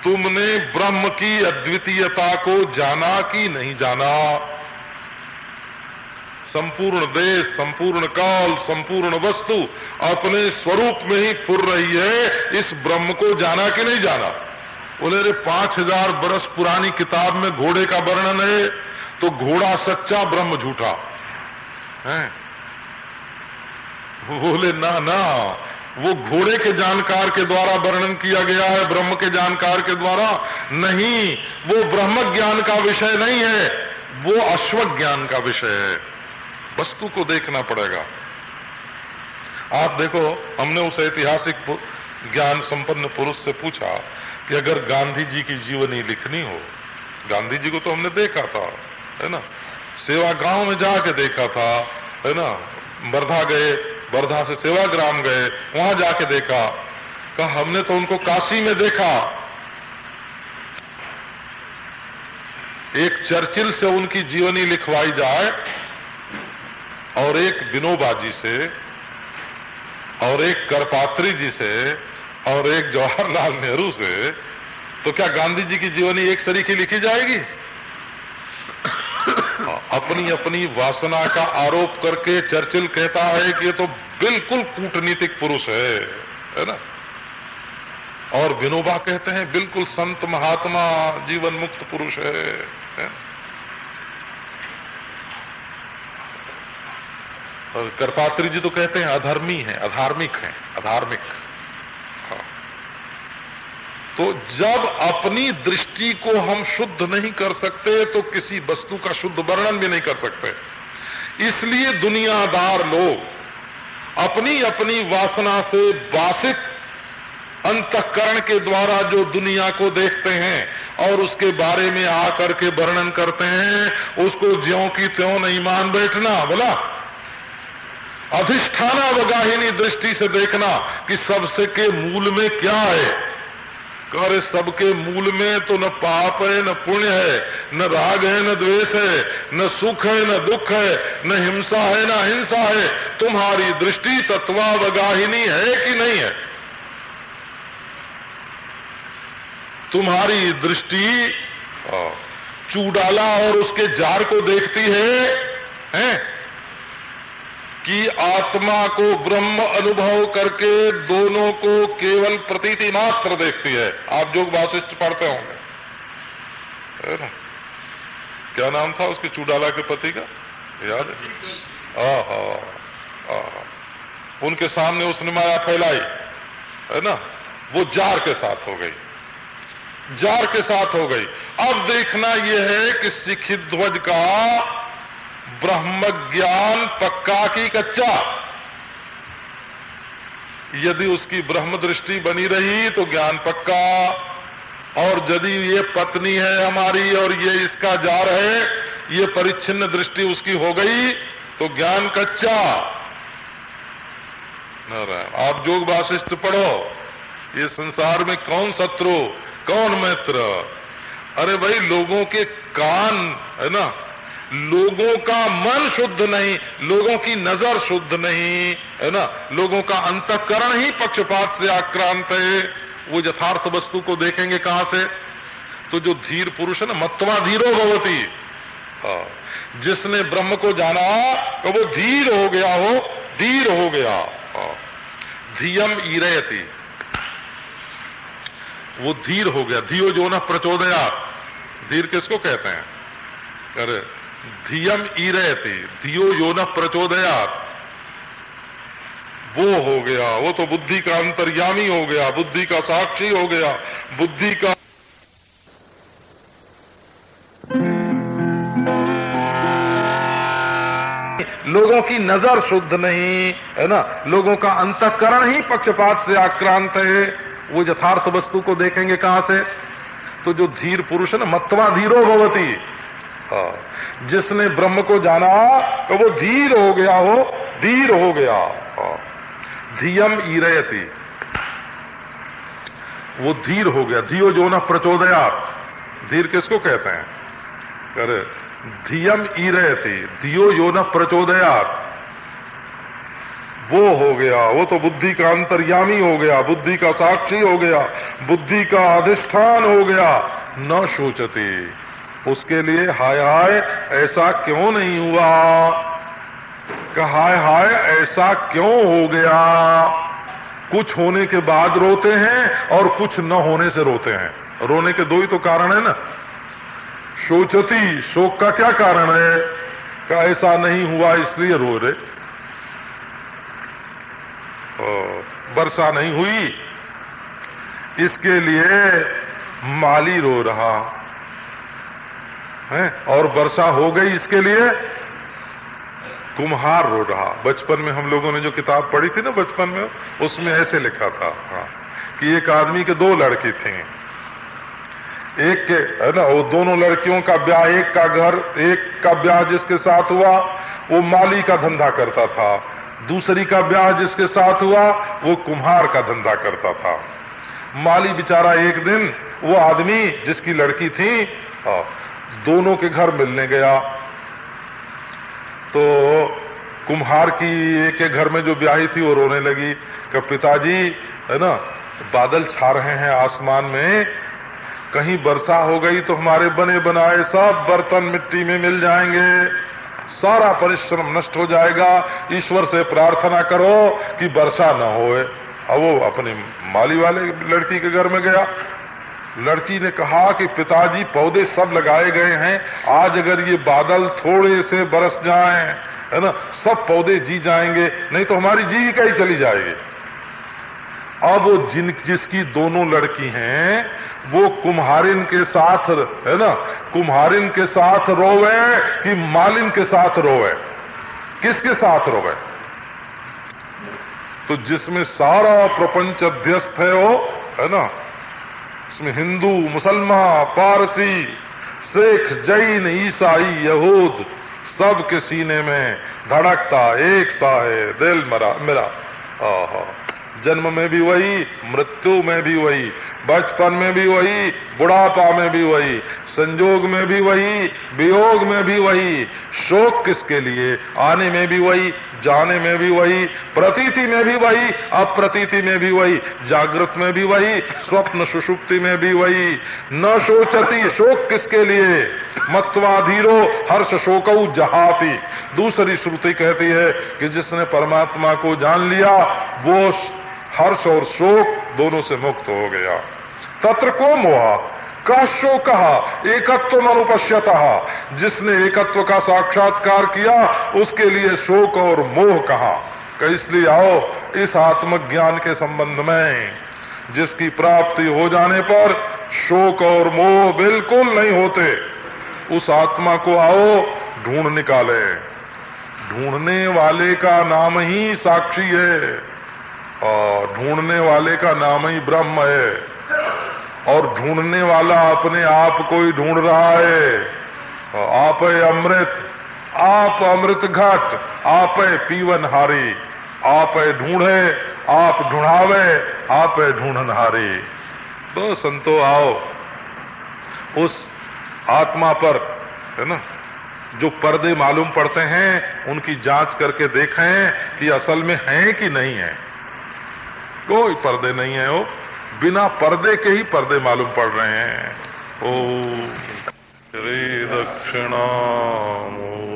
तुमने ब्रह्म की अद्वितीयता को जाना कि नहीं जाना? संपूर्ण देश, संपूर्ण काल, संपूर्ण वस्तु अपने स्वरूप में ही फुर रही है, इस ब्रह्म को जाना कि नहीं जाना? बोले रे 5000 बरस पुरानी किताब में घोड़े का वर्णन है तो घोड़ा सच्चा ब्रह्म झूठा है। बोले ना ना, वो घोड़े के जानकार के द्वारा वर्णन किया गया है, ब्रह्म के जानकार के द्वारा नहीं। वो ब्रह्म ज्ञान का विषय नहीं है, वो अश्व ज्ञान का विषय है। वस्तु को देखना पड़ेगा। आप देखो, हमने उस ऐतिहासिक ज्ञान संपन्न पुरुष से पूछा कि अगर गांधी जी की जीवनी लिखनी हो, गांधी जी को तो हमने देखा था, है ना, सेवाग्राम में जाके देखा था, है ना, वर्धा गए, वर्धा से सेवाग्राम गए, वहां जाके देखा, कहा हमने तो उनको काशी में देखा। एक चर्चिल से उनकी जीवनी लिखवाई जाए और एक विनोबा जी से और एक करपात्री जी से और एक जवाहरलाल नेहरू से, तो क्या गांधी जी की जीवनी एक सरीखी लिखी जाएगी? अपनी अपनी वासना का आरोप करके चर्चिल कहता है कि ये तो बिल्कुल कूटनीतिक पुरुष है ना, और विनोबा कहते हैं बिल्कुल संत महात्मा जीवन मुक्त पुरुष है? और करपात्री जी तो कहते हैं अधर्मी है, अधार्मिक है, अधार्मिक। हाँ। तो जब अपनी दृष्टि को हम शुद्ध नहीं कर सकते तो किसी वस्तु का शुद्ध वर्णन भी नहीं कर सकते। इसलिए दुनियादार लोग अपनी अपनी वासना से वासित अंतःकरण के द्वारा जो दुनिया को देखते हैं और उसके बारे में आकर के वर्णन करते हैं, उसको ज्यों की त्यों नहीं मान बैठना। बोला अधिष्ठानावगाहिनी दृष्टि से देखना कि सबसे के मूल में क्या है। अरे सबके मूल में तो न पाप है, न पुण्य है, न राग है, न द्वेष है, न सुख है, न दुख है, न हिंसा है, न अहिंसा है। तुम्हारी दृष्टि तत्वावगाहिनी है कि नहीं है? तुम्हारी दृष्टि चूडाला और उसके जार को देखती है कि आत्मा को ब्रह्म अनुभव करके दोनों को केवल प्रतीति मात्र देखती है। आप जोग वासिष्ठ पढ़ते होंगे, है ना? क्या नाम था उसके चूडाला के पति का, याद है? उनके सामने उसने माया फैलाई, है ना, वो जार के साथ हो गई, जार के साथ हो गई। अब देखना यह है कि सिखी ध्वज का ब्रह्म ज्ञान पक्का की कच्चा। यदि उसकी ब्रह्म दृष्टि बनी रही तो ज्ञान पक्का, और यदि ये पत्नी है हमारी और ये इसका जार है, ये परिच्छिन्न दृष्टि उसकी हो गई तो ज्ञान कच्चा। आप जोग वासिष्ठ पढ़ो, ये संसार में कौन शत्रु कौन मित्र। अरे भाई लोगों के कान, है ना, लोगों का मन शुद्ध नहीं, लोगों की नजर शुद्ध नहीं, है ना, लोगों का अंतःकरण ही पक्षपात से आक्रांत है। वो यथार्थ वस्तु को देखेंगे कहां से? तो जो धीर पुरुष है ना, मत्वा धीरो भवति, जिसने ब्रह्म को जाना तो वो धीर हो गया हो, धीर हो गया। धीयम ईरयति, वो धीर हो गया। धियो जो न प्रचोदयात्, धीर किसको कहते हैं? अरे धियम ईरयति, धियो यो न प्रचोदयात्, वो हो गया, वो तो बुद्धि का अंतर्यामी हो गया, बुद्धि का साक्षी हो गया, बुद्धि का लोगों की नजर शुद्ध नहीं, है ना, लोगों का अंतःकरण ही पक्षपात से आक्रांत है। वो यथार्थ वस्तु को देखेंगे कहां से? तो जो धीर पुरुष है ना, मत्वा धीरो भवति, जिसने ब्रह्म को जाना तो वो धीर हो गया हो, धीर हो गया। धियम ईरयति, वो धीर हो गया। धियो जो न प्रचोदयात्, धीर किसको कहते हैं? अरे धियम ईरयति, धियो यो न प्रचोदयात्, वो हो गया, वो तो बुद्धि का अंतर्यामी हो गया, बुद्धि का साक्षी हो गया, बुद्धि का अधिष्ठान हो गया। न सोचती, उसके लिए हाय हाय ऐसा क्यों नहीं हुआ, हाय हाय ऐसा क्यों हो गया। कुछ होने के बाद रोते हैं और कुछ न होने से रोते हैं। रोने के दो ही तो कारण है ना। सोचती, शोक का क्या कारण है? कि ऐसा नहीं हुआ इसलिए रो रहे। वर्षा नहीं हुई इसके लिए माली रो रहा है, और वर्षा हो गई इसके लिए कुम्हार रो रहा। बचपन में हम लोगों ने जो किताब पढ़ी थी ना बचपन में, उसमें ऐसे लिखा था कि एक आदमी के दो लड़की थी, एक के है ना, वो दोनों लड़कियों का ब्याह, एक का ब्याह जिसके साथ हुआ वो माली का धंधा करता था, दूसरी का ब्याह जिसके साथ हुआ वो कुम्हार का धंधा करता था। माली बेचारा एक दिन वो आदमी जिसकी लड़की थी दोनों के घर मिलने गया, तो कुम्हार की एक के घर में जो ब्याही थी वो रोने लगी कि पिताजी है ना, बादल छा रहे हैं आसमान में, कहीं वर्षा हो गई तो हमारे बने बनाए सब बर्तन मिट्टी में मिल जाएंगे, सारा परिश्रम नष्ट हो जाएगा, ईश्वर से प्रार्थना करो कि वर्षा न होए। अब वो अपने माली वाले लड़की के घर में गया। लड़की ने कहा कि पिताजी पौधे सब लगाए गए हैं, आज अगर ये बादल थोड़े से बरस जाएं है ना, सब पौधे जी जाएंगे, नहीं तो हमारी जीविका ही चली जाएगी। अब वो जिसकी दोनों लड़की हैं वो कुम्हारिन के साथ है ना, कुम्हारिन के साथ रोवे कि मालिन के साथ रोवे, किसके साथ रोवे? तो जिसमें सारा प्रपंच अध्यस्त है वो है ना, इसमें हिंदू, मुसलमान, पारसी, सिख, जैन, ईसाई, यहूद सब के सीने में धड़कता एक सा है दिल मेरा। जन्म में भी वही, मृत्यु में भी वही, बचपन में भी वही, बुढ़ापा में भी वही, संजोग में भी वही, वियोग में भी वही, शोक किसके लिए, आने में भी वही, जाने में भी वही, प्रतीति में भी वही, अप्रतीति में भी वही, जागृत में भी वही, स्वप्न सुषुप्ति में भी वही। न शोचती, शोक किसके लिए, मत्वा धीरो हर्ष शोकौ जहाति। दूसरी श्रुति कहती है कि जिसने परमात्मा को जान लिया वो हर्ष और शोक दोनों से मुक्त हो गया। तत्र को मोहा का शोक कहा एकत्व अनुपश्यतः, जिसने एकत्व का साक्षात्कार किया उसके लिए शोक और मोह कहा। इसलिए आओ इस आत्मज्ञान के संबंध में, जिसकी प्राप्ति हो जाने पर शोक और मोह बिल्कुल नहीं होते, उस आत्मा को आओ ढूंढ निकाले। ढूंढने वाले का नाम ही साक्षी है और ढूंढने वाले का नाम ही ब्रह्म है, और ढूंढने वाला अपने आप को ही ढूंढ रहा है। आप है अमृत, आप अमृत घट, आप है पीवनहारी, आप है ढूंढे, आप ढूंढावे, आप है ढूंढनहारी। तो संतो आओ उस आत्मा पर है ना जो पर्दे मालूम पड़ते हैं उनकी जांच करके देखें कि असल में हैं कि नहीं है। कोई पर्दे नहीं है, वो बिना पर्दे के ही पर्दे मालूम पड़ रहे हैं। ओ श्री दक्षिणामूर्ति।